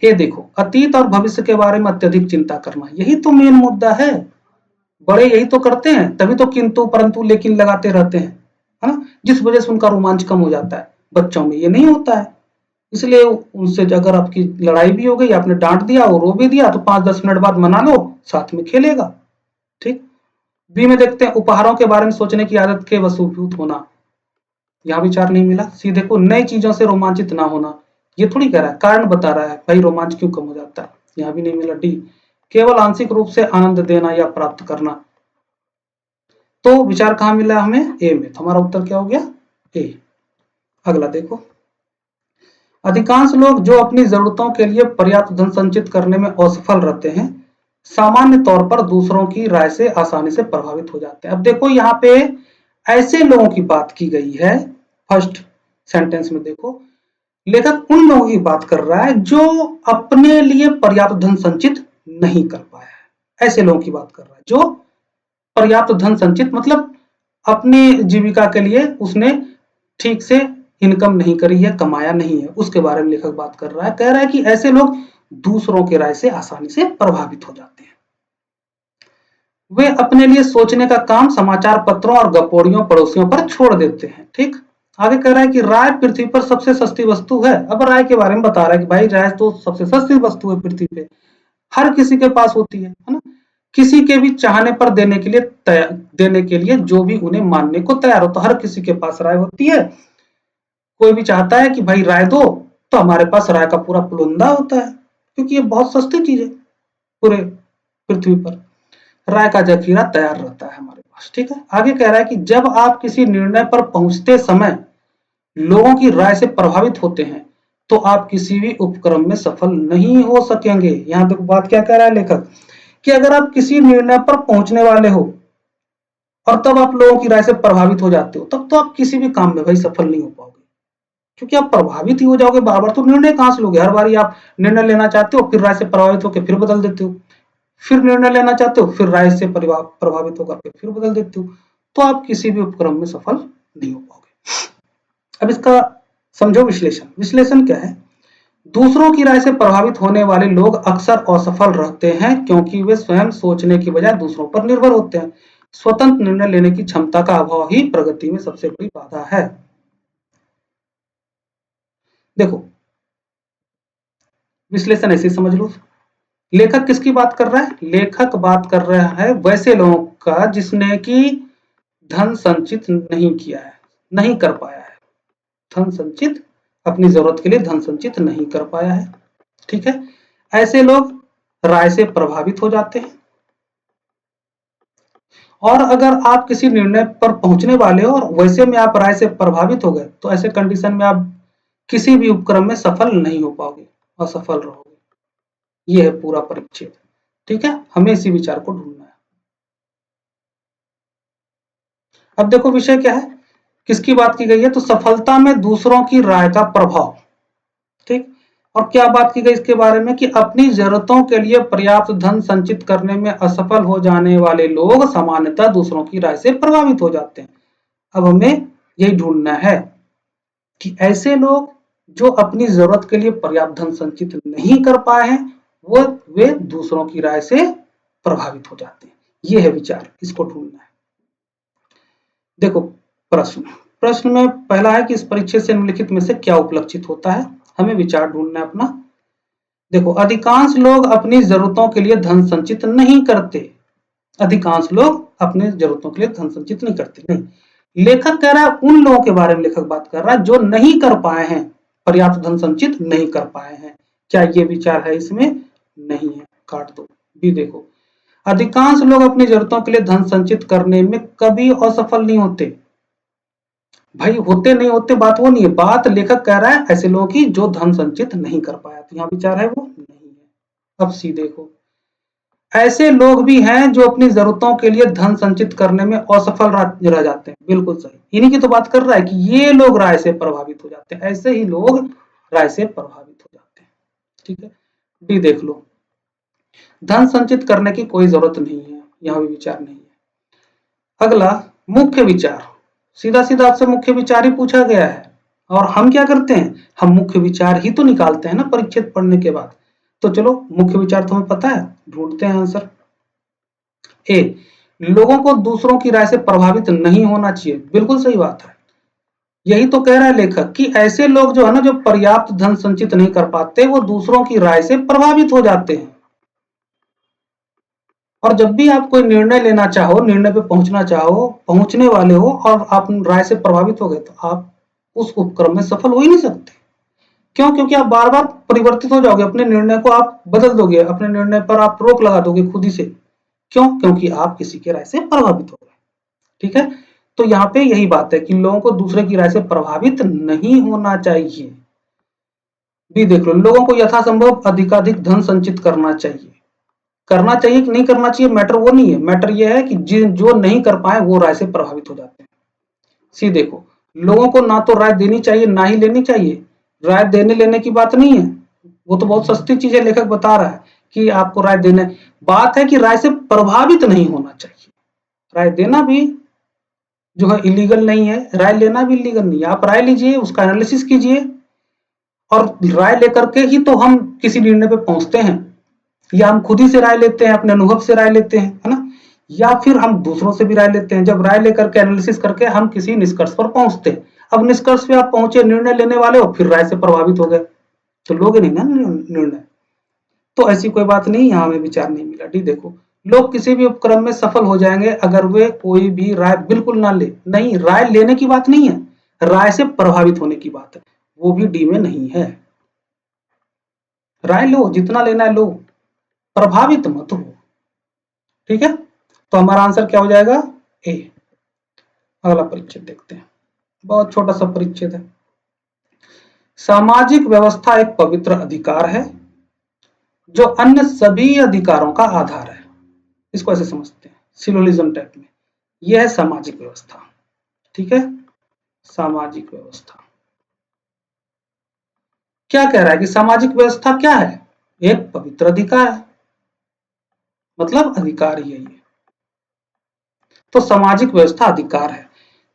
ये देखो, अतीत और भविष्य के बारे में अत्यधिक चिंता करना, यही तो मेन मुद्दा है। बड़े यही तो करते हैं, तभी तो किंतु परंतु लेकिन लगाते रहते हैं, है ना, जिस वजह से उनका रोमांच कम हो जाता है। बच्चों में ये नहीं होता है, इसलिए उनसे अगर आपकी लड़ाई भी हो गई, आपने डांट दिया, वो रो भी दिया, तो 5-10 मिनट बाद मना लो, साथ में खेलेगा। ठीक, बी में देखते हैं उपहारों के बारे में सोचने की आदत के वशीभूत होना, यहाँ विचार नहीं मिला। सी देखो नई चीजों से रोमांचित ना होना, ये थोड़ी कह रहा है, कारण बता रहा है भाई रोमांच क्यों कम हो जाता है, यहाँ भी नहीं मिला। डी केवल आंशिक रूप से आनंद देना या प्राप्त करना, तो विचार कहाँ मिला हमें, ए में, तो हमारा उत्तर क्या हो गया, ए। अगला देखो, अधिकांश लोग जो अपनी जरूरतों के लिए पर्याप्त धन संचित करने में असफल रहते हैं सामान्य तौर पर दूसरों की राय से आसानी से प्रभावित हो जाते हैं। अब देखो यहाँ पे ऐसे लोगों की बात की गई है, फर्स्ट सेंटेंस में देखो लेखक उन लोगों की बात कर रहा है जो अपने लिए पर्याप्त धन संचित नहीं कर पाया है, ऐसे लोगों की बात कर रहा है जो पर्याप्त धन संचित मतलब अपनी जीविका के लिए उसने ठीक से इनकम नहीं करी है, कमाया नहीं है, उसके बारे में लेखक बात कर रहा है। कह रहा है कि ऐसे लोग दूसरों की राय से आसानी से प्रभावित हो जाते हैं, वे अपने लिए सोचने का काम समाचार पत्रों और गपोड़ियों पड़ोसियों पर छोड़ देते हैं। ठीक, आगे कह रहा है कि राय पृथ्वी पर सबसे सस्ती वस्तु है। अब राय के बारे में बता रहा है कि भाई राय तो सबसे सस्ती वस्तु है पृथ्वी पे, हर किसी के पास होती है ना, किसी के भी चाहने पर देने के लिए जो भी उन्हें मानने को तैयार हो, तो हर किसी के पास राय होती है। कोई भी चाहता है कि भाई राय दो, तो हमारे पास राय का पूरा पुलंदा होता है, क्योंकि ये बहुत सस्ती चीज है, पूरे पृथ्वी पर राय का जखीरा तैयार रहता है हमारे पास। ठीक है, आगे कह रहा है कि जब आप किसी निर्णय पर पहुंचते समय लोगों की राय से प्रभावित होते हैं तो आप किसी भी उपक्रम में सफल नहीं हो सकेंगे। यहां तक बात क्या कह रहा है लेखक, कि अगर आप किसी निर्णय पर पहुंचने वाले हो और तब आप लोगों की राय से प्रभावित हो जाते हो, तब तो आप किसी भी काम में भाई सफल नहीं हो पाओगे, क्योंकि आप प्रभावित ही हो जाओगे बार बार, तो निर्णय कहां से लोगे। हर बार आप निर्णय लेना चाहते हो, फिर राय से प्रभावित होकर फिर बदल देते हो, फिर निर्णय लेना चाहते हो, फिर राय से प्रभावित होकर के फिर बदल देते हो, तो आप किसी भी उपक्रम में सफल नहीं हो पाओगे। अब इसका समझो विश्लेषण। विश्लेषण क्या है, दूसरों की राय से प्रभावित होने वाले लोग अक्सर असफल रहते हैं क्योंकि वे स्वयं सोचने की बजाय दूसरों पर निर्भर होते हैं। स्वतंत्र निर्णय लेने की क्षमता का अभाव ही प्रगति में सबसे बड़ी बाधा है। देखो विश्लेषण ऐसे समझ लो, लेखक किसकी बात कर रहा है, लेखक बात कर रहा है वैसे लोगों का जिसने कि धन संचित नहीं किया है, नहीं कर पाया है, धन संचित अपनी जरूरत के लिए धन संचित नहीं कर पाया है। ठीक है, ऐसे लोग राय से प्रभावित हो जाते हैं, और अगर आप किसी निर्णय पर पहुंचने वाले हो और वैसे में आप राय से प्रभावित हो गए तो ऐसे कंडीशन में आप किसी भी उपक्रम में सफल नहीं हो पाओगे, असफल रहोगे। यह है पूरा परिच्छेद। ठीक है, हमें इसी विचार को ढूंढना है। अब देखो विषय क्या है, किसकी बात की गई है, तो सफलता में दूसरों की राय का प्रभाव। ठीक, और क्या बात की गई इसके बारे में कि अपनी जरूरतों के लिए पर्याप्त धन संचित करने में असफल हो जाने वाले लोग सामान्यतः दूसरों की राय से प्रभावित हो जाते हैं। अब हमें यही ढूंढना है कि ऐसे लोग जो अपनी जरूरत के लिए पर्याप्त धन संचित नहीं कर पाए हैं वे दूसरों की राय से प्रभावित हो जाते हैं। यह है विचार, इसको ढूंढना है। देखो प्रश्न, प्रश्न में पहला है कि इस परिच्छेद से निम्नलिखित में से क्या उपलक्षित होता है, हमें विचार ढूंढना है अपना। देखो अधिकांश लोग अपनी जरूरतों के लिए धन संचित नहीं करते, अधिकांश लोग अपनी जरूरतों के लिए धन संचित नहीं करते, नहीं। लेखक कह रहा है उन लोगों के बारे में लेखक बात कर रहा है जो नहीं कर पाए हैं, पर्याप्त धन संचित नहीं कर पाए हैं। क्या ये विचार है इसमें, नहीं है, काट दो। बी देखो, अधिकांश लोग अपनी जरूरतों के लिए धन संचित करने में कभी असफल नहीं होते। भाई होते नहीं होते बात वो नहीं है, बात लेखक कह रहा है ऐसे लोगों की जो धन संचित नहीं कर पाया, तो यहाँ विचार है वो नहीं है। अब सी देखो, ऐसे लोग भी हैं जो अपनी जरूरतों के लिए धन संचित करने में असफल रह जाते हैं, बिल्कुल सही, इन्हीं की तो बात कर रहा है कि ये लोग राय से प्रभावित हो जाते हैं, ऐसे ही लोग राय से प्रभावित हो जाते हैं। ठीक है, डी देख लो, धन संचित करने की कोई जरूरत नहीं है, यहाँ भी विचार नहीं है। अगला मुख्य विचार, सीधा सीधा आपसे मुख्य विचार ही पूछा गया है, और हम क्या करते हैं, हम मुख्य विचार ही तो निकालते हैं ना परिच्छेद पढ़ने के बाद। तो चलो मुख्य विचार तो हमें पता है, ढूंढते हैं आंसर। ए, लोगों को दूसरों की राय से प्रभावित नहीं होना चाहिए, बिल्कुल सही बात है। यही तो कह रहा है लेखक कि ऐसे लोग जो है ना जो पर्याप्त धन संचित नहीं कर पाते वो दूसरों की राय से प्रभावित हो जाते हैं, और जब भी आप कोई निर्णय लेना चाहो, निर्णय पे पहुंचना चाहो, पहुंचने वाले हो और आप राय से प्रभावित हो गए, तो आप उस उपक्रम में सफल हो ही नहीं सकते। क्यों? क्योंकि आप बार बार परिवर्तित हो जाओगे, अपने निर्णय को आप बदल दोगे, अपने निर्णय पर आप रोक लगा दोगे खुद ही से। क्यों? क्योंकि आप किसी के राय से प्रभावित हो गए। ठीक है, तो यहाँ पे यही बात है कि लोगों को दूसरे की राय से प्रभावित नहीं होना चाहिए। भी देख लो, लोगों को यथासंभव अधिकाधिक धन संचित करना चाहिए। करना चाहिए कि नहीं करना चाहिए, मैटर वो नहीं है, मैटर ये है कि जो नहीं कर पाए वो राय से प्रभावित हो जाते हैं। सी देखो, लोगों को ना तो राय देनी चाहिए ना ही लेनी चाहिए। राय देने लेने की बात नहीं है, वो तो बहुत सस्ती चीज है, लेखक बता रहा है कि आपको राय देने, बात है कि राय से प्रभावित नहीं होना चाहिए। राय देना भी जो है इलीगल नहीं है, राय लेना भी इलीगल नहीं है। आप राय लीजिए, उसका एनालिसिस कीजिए, और राय लेकर के ही तो हम किसी निर्णय पे पहुंचते हैं, या हम खुद ही से राय लेते हैं, अपने अनुभव से राय लेते हैं, है ना, या फिर हम दूसरों से भी राय लेते हैं। जब राय लेकर के एनालिसिस करके हम किसी निष्कर्ष पर पहुंचते हैं। अब निष्कर्ष पे आप पहुंचे, निर्णय लेने वाले हो, फिर राय से प्रभावित हो गए, तो लोगे नहीं ना निर्णय। तो ऐसी कोई बात नहीं, यहाँ हमें विचार नहीं मिला। डी देखो, लोग किसी भी उपक्रम में सफल हो जाएंगे अगर वे कोई भी राय बिल्कुल ना ले। नहीं, राय लेने की बात नहीं है, राय से प्रभावित होने की बात है, वो भी डी में नहीं है। राय लो, जितना लेना है लो, प्रभावित मत हो। ठीक है, तो हमारा आंसर क्या हो जाएगा? ए। अगला परिच्छेद देखते हैं, बहुत छोटा सा परिच्छेद है। सामाजिक व्यवस्था एक पवित्र अधिकार है जो अन्य सभी अधिकारों का आधार है। इसको ऐसे समझते हैं सिलोजिज्म टाइप में, यह है सामाजिक व्यवस्था। ठीक है, सामाजिक व्यवस्था क्या कह रहा है कि सामाजिक व्यवस्था क्या है? एक पवित्र अधिकार है, मतलब अधिकार ही है ये। तो सामाजिक व्यवस्था अधिकार है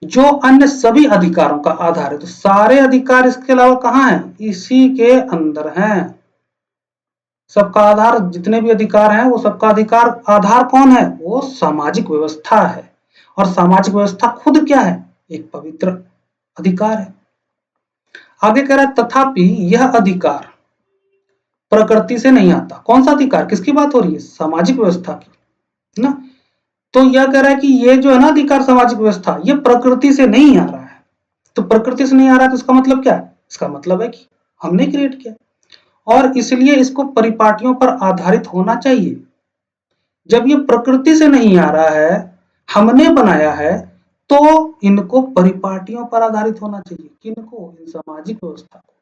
जो अन्य सभी अधिकारों का आधार है। तो सारे अधिकार इसके अलावा कहां है? इसी के अंदर हैं। सबका आधार, जितने भी अधिकार हैं वो सबका अधिकार आधार कौन है? वो सामाजिक व्यवस्था है। और सामाजिक व्यवस्था खुद क्या है? एक पवित्र अधिकार है। आगे कह रहा है तथापि यह अधिकार प्रकृति से नहीं आता। कौन सा अधिकार? किसकी बात हो रही है? सामाजिक व्यवस्था की ना। तो यह कह रहा है कि ये जो है ना अधिकार, सामाजिक व्यवस्था, ये प्रकृति से नहीं आ रहा है। तो प्रकृति से नहीं आ रहा है तो इसका मतलब क्या है? इसका मतलब है कि हमने क्रिएट किया, और इसलिए इसको परिपाटियों पर आधारित होना चाहिए। जब ये प्रकृति से नहीं आ रहा है, हमने बनाया है, तो इनको परिपाटियों पर आधारित होना चाहिए। किनको? इन सामाजिक व्यवस्था को।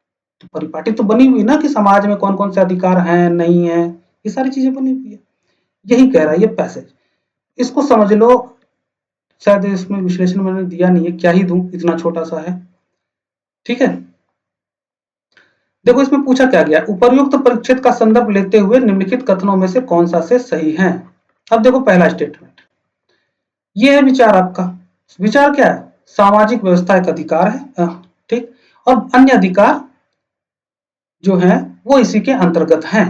तो परिपाटी तो बनी हुई ना कि समाज में कौन कौन से अधिकार हैं, नहीं है, ये सारी चीजें बनी हुई है। यही कह रहा है ये पैसेज, इसको समझ लो। शायद इसमें विश्लेषण मैंने दिया नहीं है, क्या ही दूं, इतना छोटा सा है। ठीक है, देखो इसमें पूछा क्या गया, उपर्युक्त परिच्छेद का संदर्भ लेते हुए निम्नलिखित कथनों में से कौन सा से सही है। अब देखो पहला स्टेटमेंट, ये है विचार आपका। विचार क्या है? सामाजिक व्यवस्था एक अधिकार है, ठीक, और अन्य अधिकार जो है वो इसी के अंतर्गत हैं।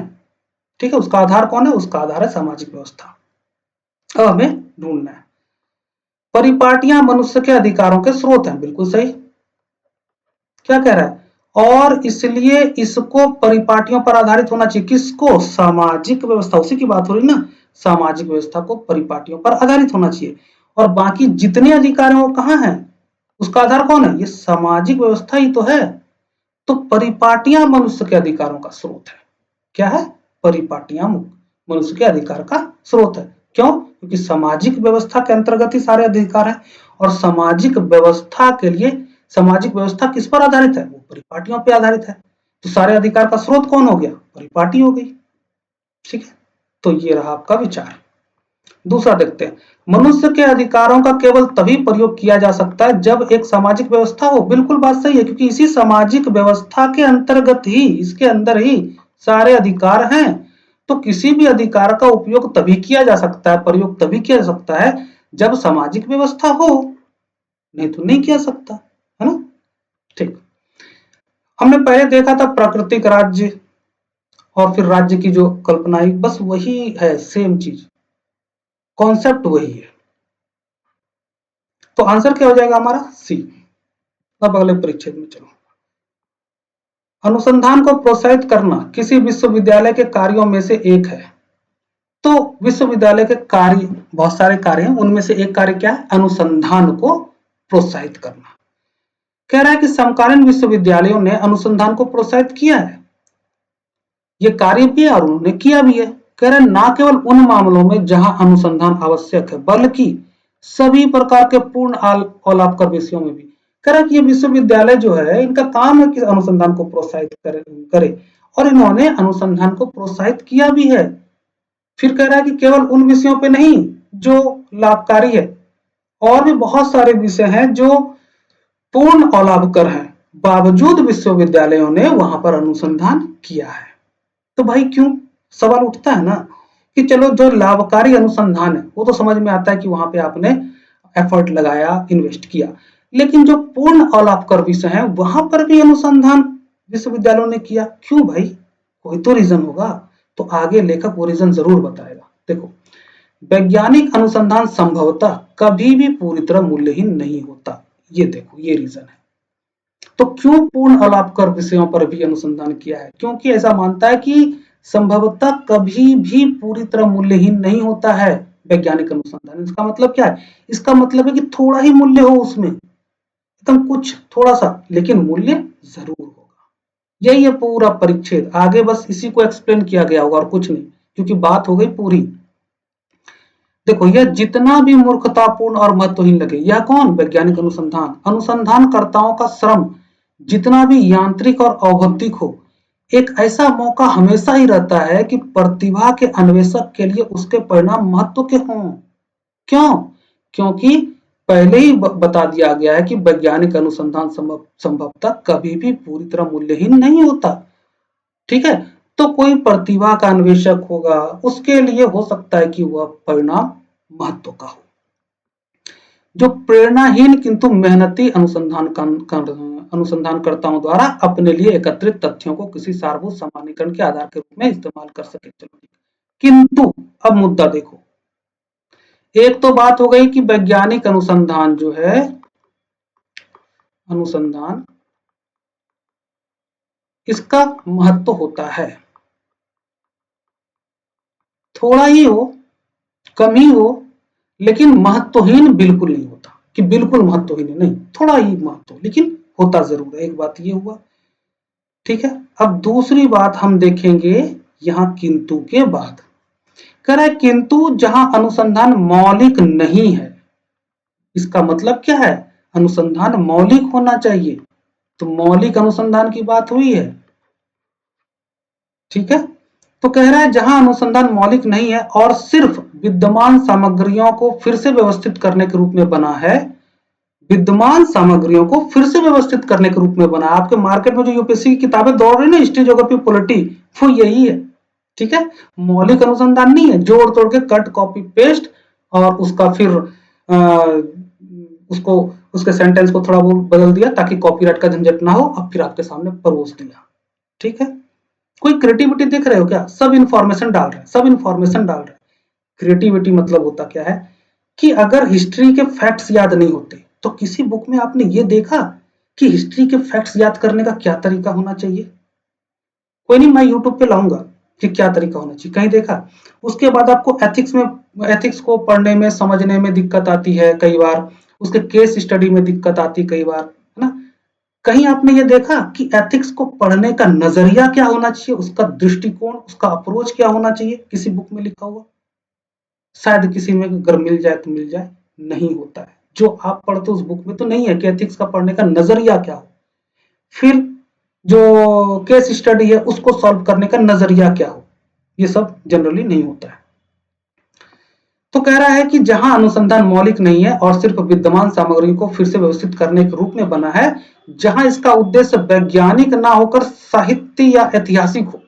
ठीक है, उसका आधार कौन है? उसका आधार है सामाजिक व्यवस्था। अब हमें ढूंढना है, परिपाटियां मनुष्य के अधिकारों के स्रोत हैं। बिल्कुल सही। क्या कह रहा है? और इसलिए इसको परिपाटियों पर आधारित होना चाहिए। किसको? सामाजिक व्यवस्था, उसी की बात हो रही ना। सामाजिक व्यवस्था को परिपाटियों पर आधारित होना चाहिए, और बाकी जितने अधिकार हैं वो कहां हैं? उसका आधार कौन है? ये सामाजिक व्यवस्था ही तो है। तो परिपाटियां मनुष्य के अधिकारों का स्रोत है। क्या है? परिपाटियां मनुष्य के अधिकार का स्रोत है। क्यों? क्योंकि सामाजिक व्यवस्था के अंतर्गत ही सारे अधिकार हैं, और सामाजिक व्यवस्था के लिए सामाजिक व्यवस्था किस पर आधारित है? वो परिपाटियों पर आधारित है। तो सारे अधिकार का स्रोत कौन हो गया? परिपाटी हो गई। ठीक है, तो ये रहा आपका विचार। दूसरा देखते हैं, मनुष्य के अधिकारों का केवल तभी प्रयोग किया जा सकता है जब एक सामाजिक व्यवस्था हो। बिल्कुल बात सही है, क्योंकि इसी सामाजिक व्यवस्था के अंतर्गत ही, इसके अंदर ही सारे अधिकार हैं। तो किसी भी अधिकार का उपयोग तभी किया जा सकता है, प्रयोग तभी किया जा सकता है जब सामाजिक व्यवस्था हो, नहीं तो नहीं किया सकता, है ना। ठीक, हमने पहले देखा था प्राकृतिक राज्य और फिर राज्य की जो कल्पना आई, बस वही है, सेम चीज, कॉन्सेप्ट वही है। तो आंसर क्या हो जाएगा हमारा? सी। अब अगले परिच्छेद में चलो। अनुसंधान को प्रोत्साहित करना किसी विश्वविद्यालय के कार्यों में से एक है। तो विश्वविद्यालय के कार्य बहुत सारे कार्य हैं, उनमें से एक कार्य क्या है? अनुसंधान को प्रोत्साहित करना। कह रहा है कि समकालीन विश्वविद्यालयों ने अनुसंधान को प्रोत्साहित किया है, ये कार्य भी है और उन्होंने किया भी है। कह रहे ना केवल उन मामलों में जहां अनुसंधान आवश्यक है, बल्कि सभी प्रकार के पूर्ण औलापकर विषयों में भी। कह रहा है कि ये विश्वविद्यालय जो है, इनका काम है कि अनुसंधान को प्रोत्साहित करे और इन्होंने अनुसंधान को प्रोत्साहित किया भी है। फिर कह रहा है कि केवल उन विषयों पे नहीं जो लाभकारी है, और भी बहुत सारे विषय हैं जो पूर्ण अलाभकर हैं, बावजूद विश्वविद्यालयों ने वहां पर अनुसंधान किया है। तो भाई क्यों? सवाल उठता है ना कि चलो जो लाभकारी अनुसंधान है वो तो समझ में आता है कि वहां पे आपने एफर्ट लगाया, इन्वेस्ट किया, लेकिन जो पूर्ण अलाभकर विषय है वहां पर भी अनुसंधान विश्वविद्यालयों ने किया, क्यों भाई? कोई तो रीजन होगा। तो आगे लेखक वो रीजन जरूर बताएगा। देखो, वैज्ञानिक अनुसंधान संभवतः कभी भी पूरी तरह मूल्यहीन नहीं होता। ये देखो, ये रीजन है। तो क्यों पूर्ण अलाभकर विषयों पर भी अनुसंधान किया है? क्योंकि ऐसा मानता है कि संभवतः कभी भी पूरी तरह मूल्यहीन नहीं होता है वैज्ञानिक अनुसंधान। इसका मतलब क्या है? इसका मतलब है कि थोड़ा ही मूल्य हो उसमें, एकदम कुछ थोड़ा सा, लेकिन मूल्य जरूर होगा। यही है पूरा परिच्छेद। आगे बस इसी को एक्सप्लेन किया गया होगा और कुछ नहीं, क्योंकि बात हो गई पूरी। देखो, यह जितना भी मूर्खतापूर्ण और महत्वहीन लगे, यह कौन? वैज्ञानिक अनुसंधान। अनुसंधानकर्ताओं का श्रम जितना भी यांत्रिक और अभौतिक हो, एक ऐसा मौका हमेशा ही रहता है कि प्रतिभा के अन्वेषक के लिए उसके परिणाम महत्व के हों। क्यों? क्योंकि पहले ही बता दिया गया है कि वैज्ञानिक अनुसंधान संभवतः कभी भी पूरी तरह मूल्यहीन नहीं होता। ठीक है, तो कोई प्रतिभा का अन्वेषक होगा, उसके लिए हो सकता है कि वह परिणाम महत्व का हो। जो प्रेरणाहीन किंतु मेहनती अनुसंधानकर्ताओं द्वारा अपने लिए एकत्रित तथ्यों को किसी सारभूत सामान्यीकरण के आधार के रूप में इस्तेमाल कर सके। चलो, किंतु अब मुद्दा देखो, एक तो बात हो गई कि वैज्ञानिक अनुसंधान जो है, अनुसंधान इसका महत्व होता है, थोड़ा ही हो, कम ही हो, लेकिन महत्वहीन बिल्कुल नहीं होता कि बिल्कुल महत्वहीन नहीं, थोड़ा ही महत्व, लेकिन होता जरूर है। एक बात ये हुआ। ठीक है, अब दूसरी बात हम देखेंगे यहां किंतु के बाद। कह रहा है किंतु जहां अनुसंधान मौलिक नहीं है, इसका मतलब क्या है? अनुसंधान मौलिक होना चाहिए, तो मौलिक अनुसंधान की बात हुई है। ठीक है, तो कह रहा है जहां अनुसंधान मौलिक नहीं है और सिर्फ विद्यमान सामग्रियों को फिर से व्यवस्थित करने के रूप में बना है, विद्यमान सामग्रियों को फिर से व्यवस्थित करने के रूप में बना। आपके मार्केट में जो यूपीएससी की किताबें दौड़ रही है ना, हिस्ट्री, ज्योग्राफी, पॉलिटी, वो यही है। ठीक है, मौलिक अनुसंधान नहीं है, जोड़ तोड़ के कट कॉपी पेस्ट और उसका फिर उसको उसके सेंटेंस को थोड़ा बहुत बदल दिया ताकि कॉपीराइट का झंझट ना हो, अब फिर आपके सामने परोस दिया। ठीक है, कोई क्रिएटिविटी देख रहे हो क्या? सब इंफॉर्मेशन डाल रहे हैं, सब इंफॉर्मेशन डाल रहे हैं। क्रिएटिविटी मतलब होता क्या है कि अगर हिस्ट्री के फैक्ट्स याद नहीं होते, तो किसी बुक में आपने ये देखा कि हिस्ट्री के फैक्ट्स याद करने का क्या तरीका होना चाहिए? कोई नहीं, मैं यूट्यूब पे लाऊंगा कि क्या तरीका होना चाहिए, कहीं देखा? उसके बाद आपको एथिक्स को पढ़ने में, समझने में दिक्कत आती है कई बार, उसके केस स्टडी में दिक्कत आती है कई बार, है ना? कहीं आपने ये देखा कि एथिक्स को पढ़ने का नजरिया क्या होना चाहिए, उसका दृष्टिकोण, उसका अप्रोच क्या होना चाहिए, किसी बुक में लिखा हुआ? शायद किसी में अगर मिल जाए तो मिल जाए, नहीं होता है। जो आप पढ़ते उस बुक में तो नहीं है कि एथिक्स का पढ़ने का नजरिया क्या हो, फिर जो केस स्टडी है उसको सॉल्व करने का नजरिया क्या हो, ये सब जनरली नहीं होता है। तो कह रहा है कि जहां अनुसंधान मौलिक नहीं है और सिर्फ विद्यमान सामग्री को फिर से व्यवस्थित करने के रूप में बना है, जहां इसका उद्देश्य वैज्ञानिक ना होकर साहित्य या ऐतिहासिक हो,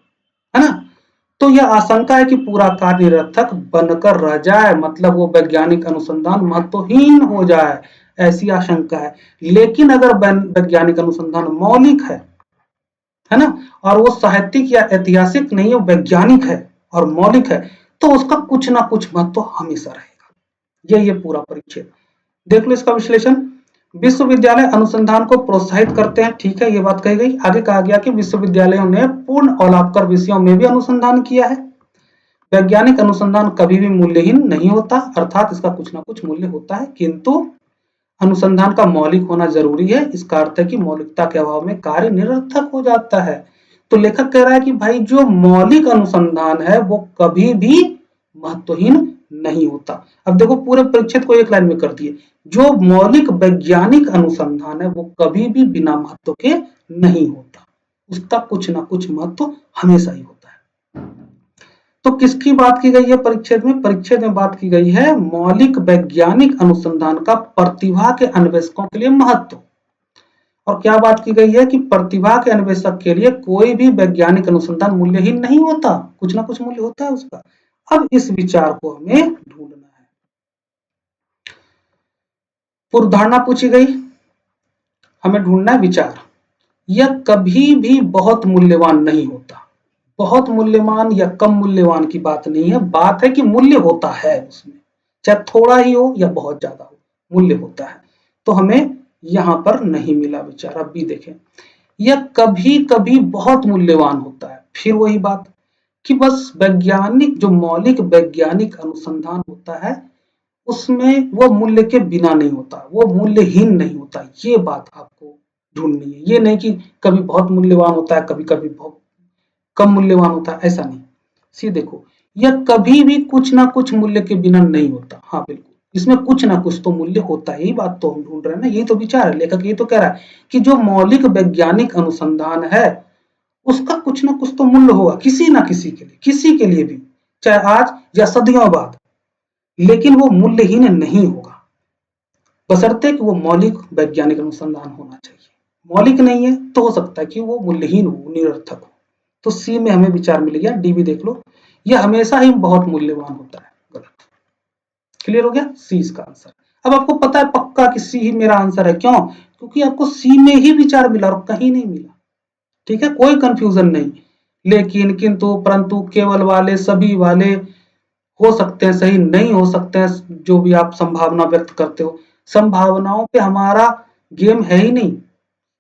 है ना, तो यह आशंका है कि पूरा कार्य निरर्थक बनकर रह जाए, मतलब वो वैज्ञानिक अनुसंधान महत्वहीन हो जाए, ऐसी आशंका है। लेकिन अगर वैज्ञानिक अनुसंधान मौलिक है ना, और वो साहित्यिक या ऐतिहासिक नहीं है, वैज्ञानिक है और मौलिक है, तो उसका कुछ ना कुछ महत्व हमेशा रहेगा। ये पूरा परिच्छेद देख लो, इसका विश्लेषण। विश्वविद्यालय अनुसंधान को प्रोत्साहित करते हैं, ठीक है, ये बात कही गई। आगे कहा गया कि विश्वविद्यालयों ने पूर्ण औलापकर विषयों में भी अनुसंधान किया है। वैज्ञानिक अनुसंधान कभी भी मूल्यहीन नहीं होता, अर्थात इसका कुछ ना कुछ मूल्य होता है, किंतु अनुसंधान का मौलिक होना जरूरी है। इसका अर्थ है कि मौलिकता के अभाव में कार्य निरर्थक हो जाता है। तो लेखक कह रहा है कि भाई जो मौलिक अनुसंधान है वो कभी भी महत्वहीन नहीं होता। अब देखो पूरे परिच्छेद को एक लाइन में कर दिए, जो मौलिक वैज्ञानिक अनुसंधान है वो कभी भी बिना महत्व के नहीं होता, उसका कुछ ना कुछ महत्व हमेशा ही होता है। तो किसकी बात की गई है परिच्छेद में? परिच्छेद में बात की गई है मौलिक वैज्ञानिक अनुसंधान का प्रतिभा के अन्वेषकों के लिए महत्व। और क्या बात की गई है कि प्रतिभा के अन्वेषक के लिए कोई भी वैज्ञानिक अनुसंधान मूल्यहीन नहीं होता, कुछ ना कुछ मूल्य होता है उसका। अब इस विचार को हमें ढूंढना है। पूर्वधारणा पूछी गई, हमें ढूंढना है विचार। यह कभी भी बहुत मूल्यवान नहीं होता। बहुत मूल्यवान या कम मूल्यवान की बात नहीं है, बात है कि मूल्य होता है उसमें, चाहे थोड़ा ही हो या बहुत ज्यादा हो, मूल्य होता है। तो हमें यहां पर नहीं मिला विचार। अब भी देखें, यह कभी कभी बहुत मूल्यवान होता है, फिर वही बात कि बस वैज्ञानिक जो मौलिक वैज्ञानिक अनुसंधान होता है उसमें वो मूल्य के बिना नहीं होता, वो मूल्यहीन नहीं होता। ये बात आपको ढूंढनी है। ये नहीं कि कभी बहुत मूल्यवान होता है, कभी कभी बहुत कम मूल्यवान होता है, ऐसा नहीं। सी देखो, यह कभी भी कुछ ना कुछ मूल्य के बिना नहीं होता। हाँ बिल्कुल, इसमें कुछ ना कुछ तो मूल्य होता है, यही बात तो हम ढूंढ रहे हैं ना, यही तो विचार है। लेखक ये तो कह रहा है कि जो मौलिक वैज्ञानिक अनुसंधान है उसका कुछ ना कुछ तो मूल्य होगा, किसी ना किसी के लिए, किसी के लिए भी, चाहे आज या सदियों बाद, लेकिन वो मूल्यहीन नहीं होगा, बशर्ते कि वो मौलिक वैज्ञानिक अनुसंधान होना चाहिए। मौलिक नहीं है तो हो सकता है कि वो मूल्यहीन हो, निरर्थक हो। तो सी में हमें विचार मिल गया। डी भी देख लो, यह हमेशा ही बहुत मूल्यवान होता है। गलत। क्लियर हो गया? सी इसका आंसर। अब आपको पता है पक्का कि सी ही मेरा आंसर है। क्यों? क्योंकि आपको सी में ही विचार मिला और कहीं नहीं मिला। ठीक है, कोई कंफ्यूजन नहीं। लेकिन, किंतु, परंतु, केवल वाले, सभी वाले हो सकते हैं, सही नहीं हो सकते हैं, जो भी आप संभावना व्यक्त करते हो। संभावनाओं पे हमारा गेम है ही नहीं।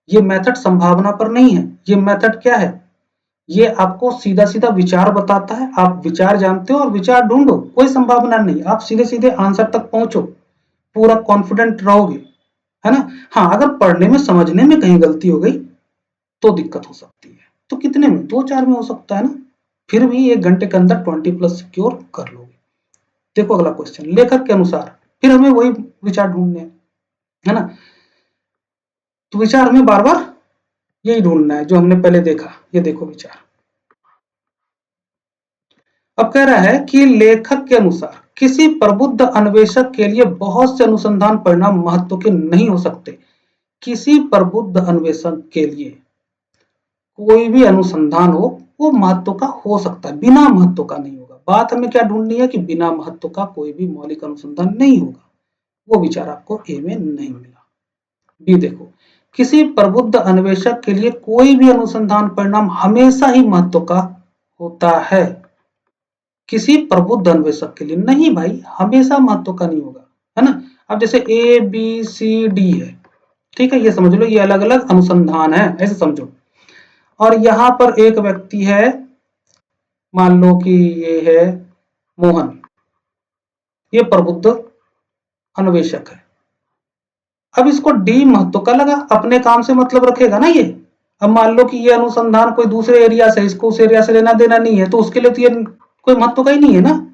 ये मेथड संभावना पर नहीं है। ये मेथड क्या है? ये आपको सीधा सीधा विचार बताता है। आप विचार जानते हो और विचार ढूंढो, कोई संभावना नहीं, आप सीधे सीधे आंसर तक पहुंचो, पूरा कॉन्फिडेंट रहोगे, है ना। हाँ, अगर पढ़ने में समझने में कहीं गलती हो गई तो दिक्कत हो सकती है। तो कितने में? 2-4 में हो सकता है ना, फिर भी 1 घंटे के अंदर 20+ सिक्योर कर लोगे। देखो अगला क्वेश्चन, लेखक के अनुसार, फिर हमें वही विचार ढूंढने हैं, है ना। तो विचार हमें बार बार यही ढूंढना है जो हमने पहले देखा। ये देखो विचार। अब कह रहा है कि लेखक के अनुसार किसी प्रबुद्ध अन्वेषक के लिए बहुत से अनुसंधान परिणाम महत्व के नहीं हो सकते। किसी प्रबुद्ध अन्वेषक के लिए कोई भी अनुसंधान हो वो महत्व का हो सकता है, बिना महत्व का नहीं होगा। बात हमें क्या ढूंढनी है कि बिना महत्व का कोई भी मौलिक अनुसंधान नहीं होगा। वो विचार आपको ए में नहीं मिला। बी देखो, किसी प्रबुद्ध अन्वेषक के लिए कोई भी अनुसंधान परिणाम हमेशा ही महत्व का होता है। किसी प्रबुद्ध अन्वेषक के लिए नहीं भाई, हमेशा महत्व का नहीं होगा, है ना। अब जैसे ए बी सी डी है, ठीक है, ये समझ लो, ये अलग अलग अनुसंधान है, ऐसे समझो। और यहां पर एक व्यक्ति है, मान लो कि ये है मोहन, ये प्रबुद्ध अन्वेषक है। अब इसको डी महत्व का लगा, अपने काम से मतलब रखेगा ना ये। अब मान लो कि ये अनुसंधान कोई दूसरे एरिया से, इसको उस एरिया से लेना देना नहीं है, तो उसके लिए तो ये कोई महत्व का ही नहीं है ना।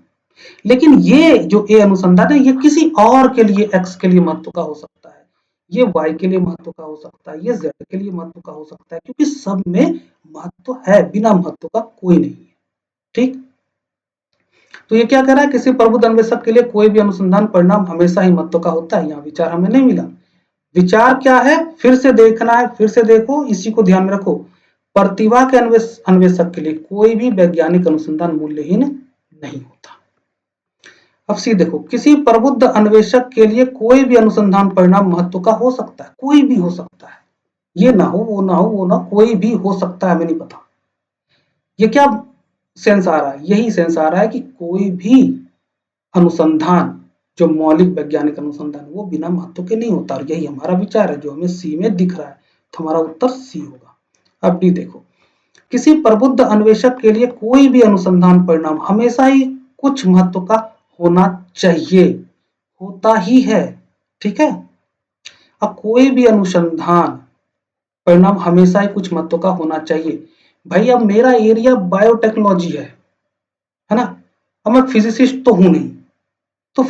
लेकिन ये जो ए अनुसंधान है ये किसी और के लिए, एक्स के लिए महत्व का हो सकता है, ये वाई के लिए महत्व का हो सकता है, ये जेड के लिए महत्व का हो सकता है, क्योंकि सब में महत्व है, बिना महत्व का कोई नहीं है। ठीक, तो ये क्या कह रहा है, किसी प्रबुद्ध अन्वेषक के लिए कोई भी अनुसंधान परिणाम हमेशा ही महत्व का होता है। यहाँ विचार हमें नहीं मिला। विचार क्या है, फिर से देखना है, फिर से देखो, इसी को ध्यान में रखो। प्रतिभा के अन्वेषक के लिए कोई भी वैज्ञानिक अनुसंधान मूल्यहीन नहीं होता। अब सी देखो, किसी प्रबुद्ध अन्वेषक के लिए कोई भी अनुसंधान परिणाम महत्व का हो सकता है, कोई भी हो सकता है, ये ना हो, वो ना हो, वो ना, कोई भी हो सकता है, हमें नहीं पता। ये क्या सेंस आ रहा है? यही सेंस आ रहा है कि कोई भी अनुसंधान जो मौलिक वैज्ञानिक अनुसंधान वो बिना महत्व के नहीं होता, और यही हमारा विचार है जो हमें सी में दिख रहा है। तो हमारा उत्तर सी होगा। अब डी देखो, किसी प्रबुद्ध अन्वेषक के लिए कोई भी अनुसंधान परिणाम हमेशा ही कुछ महत्व का होना चाहिए, होता ही है। ठीक है, अब कोई भी अनुसंधान परिणाम हमेशा ही कुछ महत्व का होना चाहिए। भाई अब मेरा एरिया बायोटेक्नोलॉजी है ना, अब मैं फिजिसिस्ट तो हूं नहीं, तो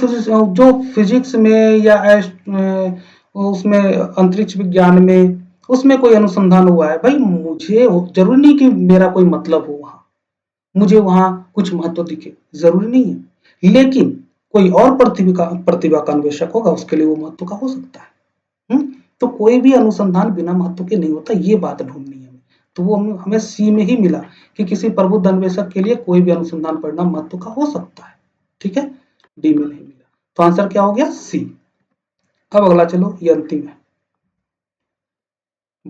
जो फिजिक्स में या उसमें अंतरिक्ष विज्ञान में उसमें कोई अनुसंधान हुआ है, भाई मुझे जरूरी नहीं कि मेरा कोई मतलब हो वहां, मुझे वहां कुछ महत्व दिखे, जरूरी नहीं है। लेकिन कोई और प्रतिभा का अन्वेषक होगा, उसके लिए वो महत्व का हो सकता है। तो कोई भी अनुसंधान बिना महत्व के नहीं होता, ये बात ढूंढनी है। तो वो हमें सी में ही मिला कि किसी प्रबुद्ध अन्वेषक के लिए कोई भी अनुसंधान परिणाम महत्व का हो सकता है। ठीक है, डी में नहीं मिला, तो आंसर क्या हो गया? सी। अब अगला चलो, ये अंतिम है।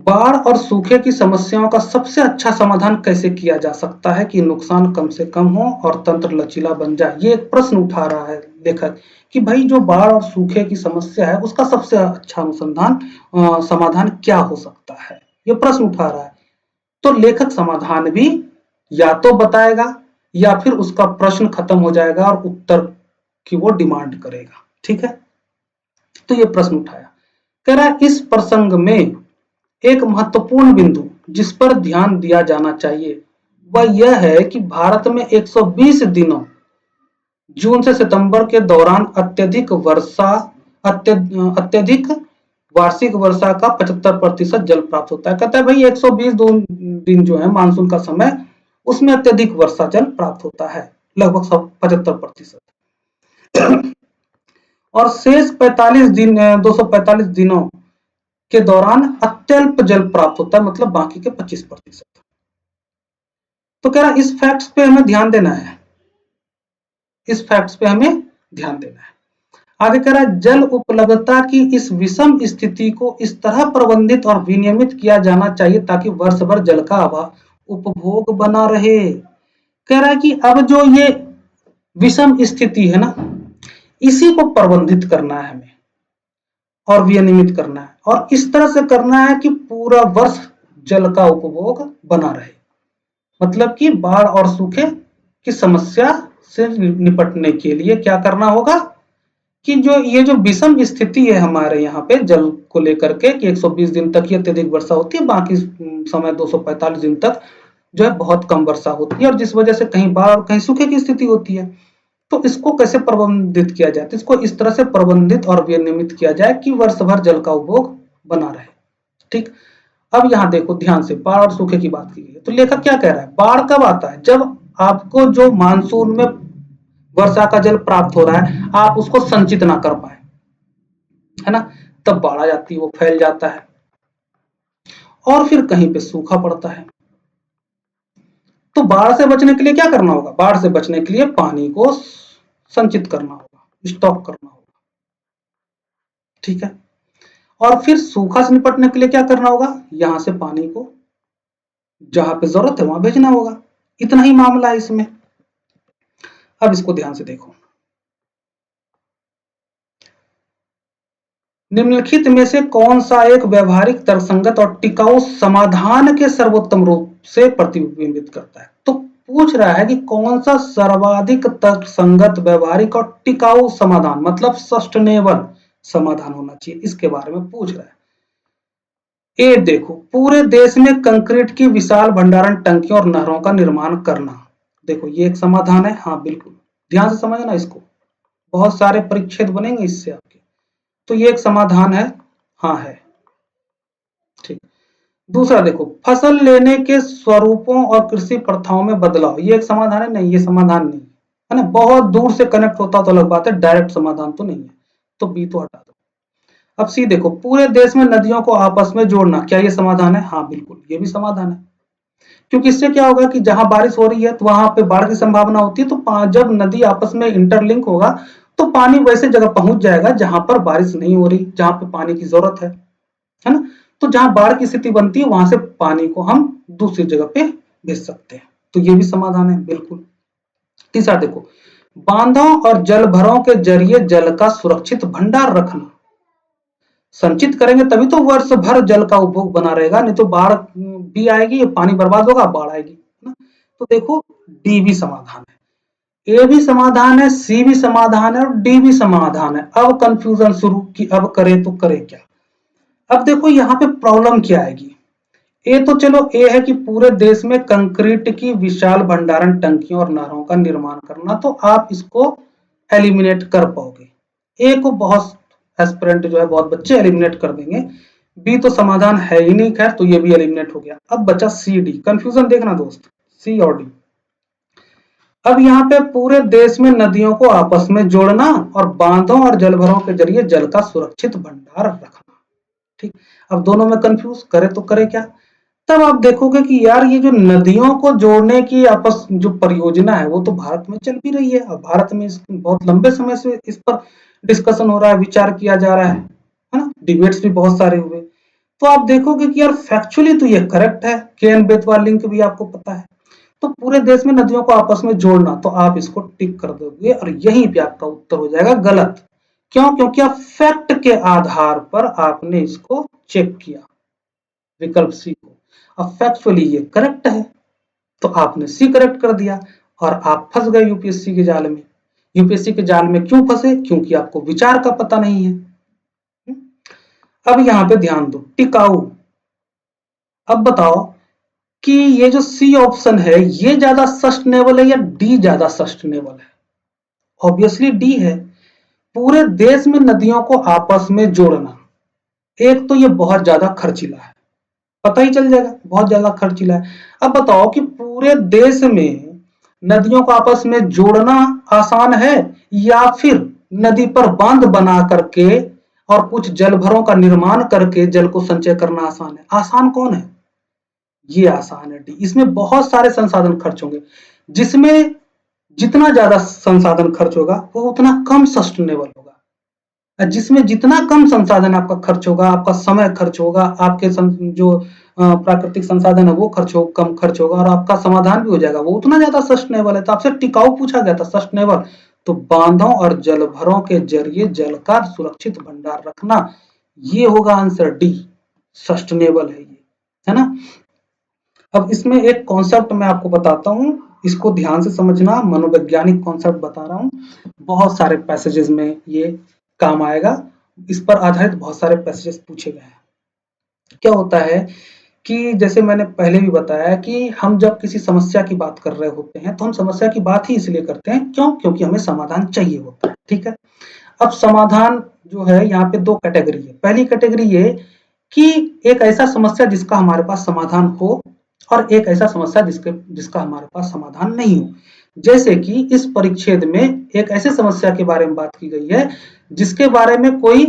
बाढ़ और सूखे की समस्याओं का सबसे अच्छा समाधान कैसे किया जा सकता है कि नुकसान कम से कम हो और तंत्र लचीला बन जाए? ये एक प्रश्न उठा रहा है लेखक कि भाई जो बाढ़ और सूखे की समस्या है उसका सबसे अच्छा समाधान क्या हो सकता है, ये प्रश्न उठा रहा है। तो लेखक समाधान भी या तो बताएगा या फिर उसका प्रश्न खत्म हो जाएगा और उत्तर की वो डिमांड करेगा। ठीक है, तो ये प्रश्न उठाया, कह रहा है इस प्रसंग में एक महत्वपूर्ण बिंदु जिस पर ध्यान दिया जाना चाहिए वह यह है कि भारत में 120 दिनों जून से सितंबर के दौरान अत्यधिक वार्षिक वर्षा का 75% जल प्राप्त होता है। कहता है भाई 120 दिन जो है मानसून का समय, उसमें अत्यधिक वर्षा जल प्राप्त होता है, लगभग 75%। और शेष 245 दिनों के दौरान अत्यल्प जल प्राप्त होता है, मतलब बाकी के 25%। तो कह रहा इस फैक्ट्स पे हमें ध्यान देना है, इस फैक्ट्स पे हमें ध्यान देना है। आगे कह रहा है जल उपलब्धता की इस विषम स्थिति को इस तरह प्रबंधित और विनियमित किया जाना चाहिए ताकि वर्ष भर जल का उपभोग बना रहे। कह रहा है कि अब जो ये विषम स्थिति है ना, इसी को प्रबंधित करना है हमें और विनियमित करना है, और इस तरह से करना है कि पूरा वर्ष जल का उपभोग बना रहे। मतलब कि बाढ़ और सूखे की समस्या से निपटने के लिए क्या करना होगा कि ये जो विषम स्थिति है हमारे यहाँ पे जल को लेकर के कि 120 दिन तक ही अत्यधिक वर्षा होती है, बाकी समय 245 दिन तक जो है बहुत कम वर्षा होती है, और जिस वजह से कहीं बाढ़ और कहीं सूखे की स्थिति होती है। तो इसको कैसे प्रबंधित किया जाए? तो इसको इस तरह से प्रबंधित और विनियमित किया जाए कि वर्ष भर जल का उपभोग बना रहे। ठीक, अब यहाँ देखो ध्यान से, बाढ़ और सूखे की बात की गई है। तो लेखक क्या कह रहा है, बाढ़ कब आता है? जब आपको जो मानसून में वर्षा का जल प्राप्त हो रहा है आप उसको संचित ना कर पाए, है ना, तब बाढ़ आ जाती है, वो फैल जाता है और फिर कहीं पे सूखा पड़ता है। तो बाढ़ से बचने के लिए क्या करना होगा? बाढ़ से बचने के लिए पानी को संचित करना होगा, स्टॉक करना होगा। ठीक है, और फिर सूखा से निपटने के लिए क्या करना होगा? यहां से पानी को जहां पे जरूरत है वहां भेजना होगा। इतना ही मामला है इसमें। अब इसको ध्यान से देखो, निम्नलिखित में से कौन सा एक व्यवहारिक तर्कसंगत और टिकाऊ समाधान के सर्वोत्तम रूप से प्रतिबिंबित करता है? तो पूछ रहा है कि कौन सा सर्वाधिक तर्कसंगत, व्यवहारिक और टिकाऊ समाधान, मतलब सस्टेनेबल समाधान होना चाहिए, इसके बारे में पूछ रहा है। ए देखो, पूरे देश में कंक्रीट की विशाल भंडारण टंकियों और नहरों का निर्माण करना। देखो ये एक समाधान है, हाँ बिल्कुल, ध्यान से समझना इसको, बहुत सारे परिच्छेद बनेंगे इससे आपके। तो ये एक समाधान है, हाँ है। ठीक, दूसरा देखो, फसल लेने के स्वरूपों और कृषि प्रथाओं में बदलाव, ये एक समाधान है? नहीं, ये समाधान नहीं है ना, बहुत दूर से कनेक्ट होता तो अलग बात है, डायरेक्ट समाधान तो नहीं है, तो बी तो हटा दो। अब सी देखो, पूरे देश में नदियों को आपस में जोड़ना, क्या ये समाधान है? हाँ बिल्कुल, ये भी समाधान है, क्योंकि इससे क्या होगा कि जहां बारिश हो रही है तो वहां पे बाढ़ की संभावना होती है, तो जब नदी आपस में इंटरलिंक होगा तो पानी वैसे जगह पहुंच जाएगा जहां पर बारिश नहीं हो रही, जहां पे पानी की जरूरत है ना। तो जहां बाढ़ की स्थिति बनती है वहां से पानी को हम दूसरी जगह पे भेज सकते हैं, तो ये भी समाधान है बिल्कुल। तीसरा देखो, बांधों और जलभरों के जरिए जल का सुरक्षित भंडार रखना। संचित करेंगे तभी तो वर्ष भर जल का उपभोग बना रहेगा, नहीं तो बाढ़ भी आएगी, पानी बर्बाद होगा, बाढ़ आएगी, है ना। तो देखो डी भी समाधान है, ए भी समाधान है, सी भी समाधान है और डी भी समाधान है। अब कंफ्यूजन शुरू कि अब करे तो करे क्या। अब देखो यहाँ पे प्रॉब्लम क्या आएगी। ए तो चलो ए है कि पूरे देश में कंक्रीट की विशाल भंडारण टंकियों और नहरों का निर्माण करना, तो आप इसको एलिमिनेट कर पाओगे। ए को बहुत एस्पिरेंट जो है, बहुत बच्चे एलिमिनेट कर देंगे। बी तो समाधान है ही नहीं, खैर, तो ये भी एलिमिनेट हो गया। अब बचा सी डी। कंफ्यूजन देखना दोस्त, सी और डी। अब यहाँ पे पूरे देश में नदियों को आपस में जोड़ना और बांधों और जलभरों के जरिए जल का सुरक्षित भंडार रखना। ठीक, अब दोनों में कंफ्यूज, करे तो करे क्या। तब आप देखोगे कि यार ये जो नदियों को जोड़ने की आपस जो परियोजना है वो तो भारत में चल भी रही है, और भारत में बहुत लंबे समय से इस पर डिस्कशन हो रहा है, विचार किया जा रहा है ना, डिबेट्स भी बहुत सारे हुए। तो आप देखोगे कि यार फैक्चुअली तो ये करेक्ट है, केन बेतवा लिंक भी आपको पता है। तो पूरे देश में नदियों को आपस में जोड़ना, तो आप इसको टिक कर दोगे और यहीं पे आपका उत्तर हो जाएगा गलत। क्यों? क्योंकि आप फैक्ट के आधार पर आपने इसको चेक किया, विकल्प सी को। अब फैक्चुअली ये करेक्ट है, तो आपने सी करेक्ट कर दिया और आप फंस गए यूपीएससी के जाल में। यूपीएससी के जाल में क्यों फंसे? क्योंकि आपको विचार का पता नहीं है। अब यहां पे ध्यान दो, टिकाऊ। अब बताओ कि ये जो सी ऑप्शन है ये ज्यादा सस्टेनेबल है या डी ज्यादा सस्टेनेबल है? ऑब्वियसली डी है। पूरे देश में नदियों को आपस में जोड़ना, एक तो ये बहुत ज्यादा खर्चीला है, पता ही चल जाएगा बहुत ज्यादा खर्चीला है। अब बताओ कि पूरे देश में नदियों को आपस में जोड़ना आसान है या फिर नदी पर बांध बना करके और कुछ जलभरों का निर्माण करके जल को संचय करना आसान है? आसान कौन है? ये आसान है डी। इसमें बहुत सारे संसाधन खर्च होंगे, जिसमें जितना ज्यादा संसाधन खर्च होगा वो उतना कम सस्टेनेबल होगा। जिसमें जितना कम संसाधन आपका खर्च होगा, आपका समय खर्च होगा, आपके जो प्राकृतिक संसाधन है वो कम खर्च होगा और आपका समाधान भी हो जाएगा, वो उतना ज्यादा सस्टेनेबल है। तो आपसे टिकाऊ पूछा गया था, सस्टेनेबल, तो बांधों और जलभरों के जरिए जल का सुरक्षित भंडार रखना, ये होगा आंसर डी, सस्टेनेबल है ये, है ना। अब इसमें एक कॉन्सेप्ट मैं आपको बताता हूं, इसको ध्यान से समझना, मनोवैज्ञानिक कॉन्सेप्ट बता रहा हूं, बहुत सारे पैसेजेस में ये काम आएगा, इस पर आधारित बहुत सारे पैसेजेस पूछे गए हैं। क्या होता है कि जैसे मैंने पहले भी बताया कि हम जब किसी समस्या की बात कर रहे होते हैं तो हम समस्या की बात ही इसलिए करते हैं, क्यों? क्योंकि हमें समाधान चाहिए होता है, ठीक है। अब समाधान जो है यहाँ पे दो कैटेगरी है। पहली कैटेगरी ये कि एक ऐसा समस्या जिसका हमारे पास समाधान हो और एक ऐसा समस्या जिसका हमारे पास समाधान नहीं हो। जैसे कि इस परिच्छेद में एक ऐसे समस्या के बारे में बात की गई है जिसके बारे में कोई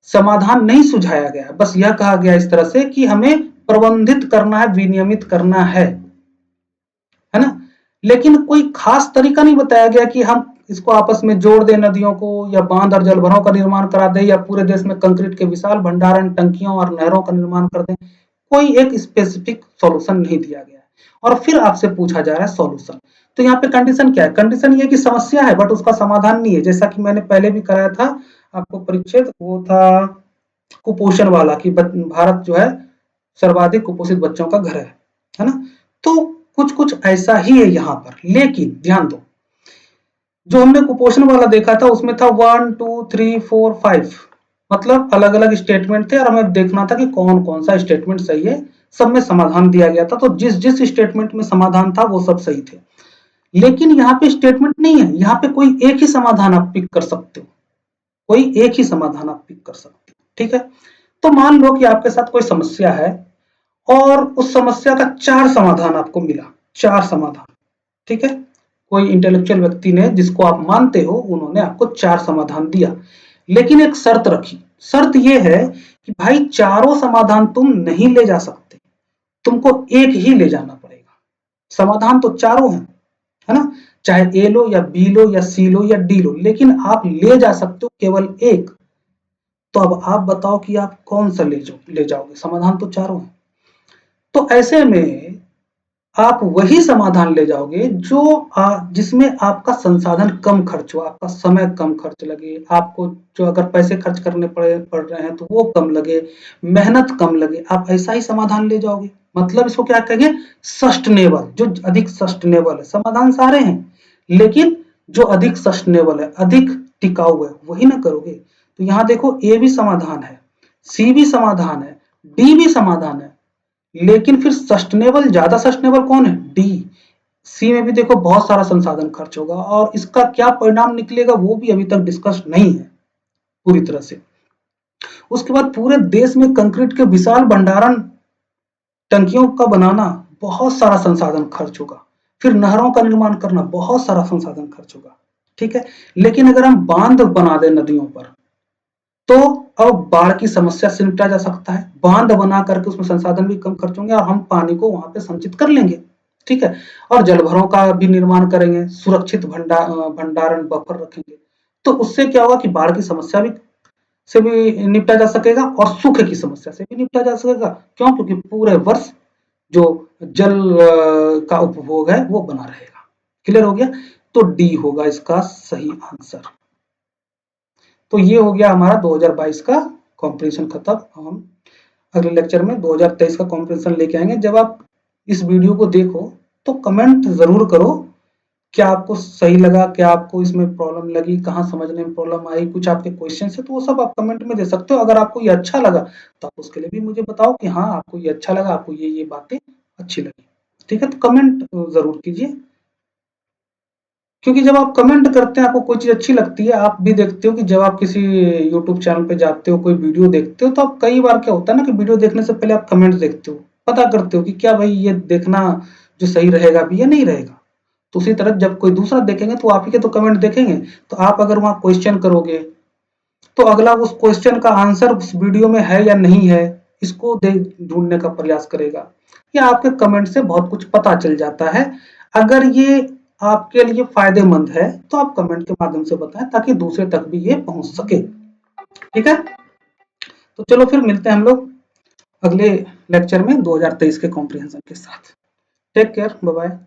समाधान नहीं सुझाया गया, बस यह कहा गया इस तरह से कि हमें प्रबंधित करना है, विनियमित करना है ना। लेकिन कोई खास तरीका नहीं बताया गया कि हम इसको आपस में जोड़ दें नदियों को, या बांध और जलभरों का निर्माण करा दें, या पूरे देश में कंक्रीट के विशाल भंडारण टंकियों और नहरों का निर्माण कर दें। कोई एक स्पेसिफिक सॉल्यूशन नहीं दिया गया है और फिर आपसे पूछा जा रहा है सॉल्यूशन। तो यहाँ पे कंडीशन क्या है? कंडीशन ये कि समस्या है बट उसका समाधान नहीं है। जैसा कि मैंने पहले भी कराया था आपको परिच्छेद, वो था कुपोषण वाला, कि भारत जो है सर्वाधिक कुपोषित बच्चों का घर है ना। तो कुछ कुछ ऐसा ही है यहाँ पर, लेकिन ध्यान दो, जो हमने कुपोषण वाला देखा था उसमें था 1 2 3 4 5, मतलब अलग अलग स्टेटमेंट थे और हमें देखना था कि कौन कौन सा स्टेटमेंट सही है। सब में समाधान दिया गया था, तो जिस जिस स्टेटमेंट में समाधान था वो सब सही थे। लेकिन यहाँ पे स्टेटमेंट नहीं है, यहाँ पे कोई एक ही समाधान आप पिक कर सकते हो, कोई एक ही समाधान आप पिक कर सकते हो, ठीक है। तो मान लो कि आपके साथ कोई समस्या है और उस समस्या का 4 समाधान आपको मिला, 4 समाधान, ठीक है। कोई इंटेलेक्चुअल व्यक्ति ने, जिसको आप मानते हो, उन्होंने आपको 4 समाधान दिया, लेकिन एक शर्त रखी। शर्त यह है कि भाई चारों समाधान तुम नहीं ले जा सकते, तुमको एक ही ले जाना पड़ेगा। समाधान तो चारों हैं, है ना, चाहे ए लो या बी लो या सी लो या डी लो, लेकिन आप ले जा सकते हो केवल एक। तो अब आप बताओ कि आप कौन सा ले जाओगे? समाधान तो चारों हैं। तो ऐसे में आप वही समाधान ले जाओगे जो जिसमें आपका संसाधन कम खर्च हो, आपका समय कम खर्च लगे, आपको जो अगर पैसे खर्च करने पड़ रहे हैं तो वो कम लगे, मेहनत कम लगे, आप ऐसा ही समाधान ले जाओगे। मतलब इसको क्या कहेंगे, सस्टेनेबल, जो अधिक सस्टेनेबल है। समाधान सारे हैं लेकिन जो अधिक सस्टेनेबल है, अधिक टिकाऊ है, वही ना करोगे। तो यहाँ देखो ए भी समाधान है, सी भी समाधान है, डी भी समाधान है, लेकिन फिर सस्टेनेबल, ज्यादा सस्टेनेबल कौन है, डी। सी में भी देखो बहुत सारा संसाधन खर्च होगा और इसका क्या परिणाम निकलेगा वो भी अभी तक डिस्कस नहीं है पूरी तरह से। उसके बाद पूरे देश में कंक्रीट के विशाल भंडारण टंकियों का बनाना, बहुत सारा संसाधन खर्च होगा। फिर नहरों का निर्माण करना, बहुत सारा संसाधन खर्च होगा। ठीक है, लेकिन अगर हम बांध बना दें नदियों पर तो अब बाढ़ की समस्या से निपटा जा सकता है। बांध बना करके उसमें संसाधन भी कम खर्च होंगे और हम पानी को वहां पे संचित कर लेंगे। ठीक है, और जलभरों का भी निर्माण करेंगे, सुरक्षित भंडारण बफर रखेंगे। तो उससे क्या होगा कि बाढ़ की समस्या भी निपटा जा सकेगा और सूखे की समस्या से भी निपटा जा सकेगा। क्यों? क्योंकि पूरे वर्ष जो जल का उपभोग है वो बना रहेगा। क्लियर हो गया? तो डी होगा इसका सही आंसर। तो ये हो गया हमारा 2022 का कॉम्प्रिहेंशन खत्म। हम अगले लेक्चर में 2023 का कॉम्प्रिहेंशन लेके आएंगे। जब आप इस वीडियो को देखो तो कमेंट जरूर करो, क्या आपको सही लगा, क्या आपको इसमें प्रॉब्लम लगी, कहाँ समझने में प्रॉब्लम आई, कुछ आपके क्वेश्चन है तो वो सब आप कमेंट में दे सकते हो। अगर आपको ये अच्छा लगा तो आप उसके लिए भी मुझे बताओ कि हाँ आपको ये अच्छा लगा, आपको ये बातें अच्छी लगी। ठीक है, तो कमेंट जरूर कीजिए, क्योंकि जब आप कमेंट करते हैं, आपको कोई चीज अच्छी लगती है, आप भी देखते हो कि जब आप किसी यूट्यूब चैनल पे जाते हो, कोई वीडियो देखते हो, तो आप कई बार क्या होता है ना कि वीडियो देखने से पहले आप कमेंट देखते हो, पता करते हो कि क्या भाई ये देखना जो सही रहेगा भी या नहीं रहेगा। तो उसी तरह जब कोई दूसरा देखेंगे तो आप ही के तो कमेंट देखेंगे। तो आप अगर वहां क्वेश्चन करोगे तो अगला उस क्वेश्चन का आंसर उस वीडियो में है या नहीं है, इसको ढूंढने का प्रयास करेगा। या आपके कमेंट से बहुत कुछ पता चल जाता है। अगर ये आपके लिए फायदेमंद है तो आप कमेंट के माध्यम से बताएं ताकि दूसरे तक भी ये पहुंच सके। ठीक है, तो चलो फिर मिलते हैं हम लोग अगले लेक्चर में 2023 के कॉम्प्रिहेंशन के साथ। Take care, bye bye.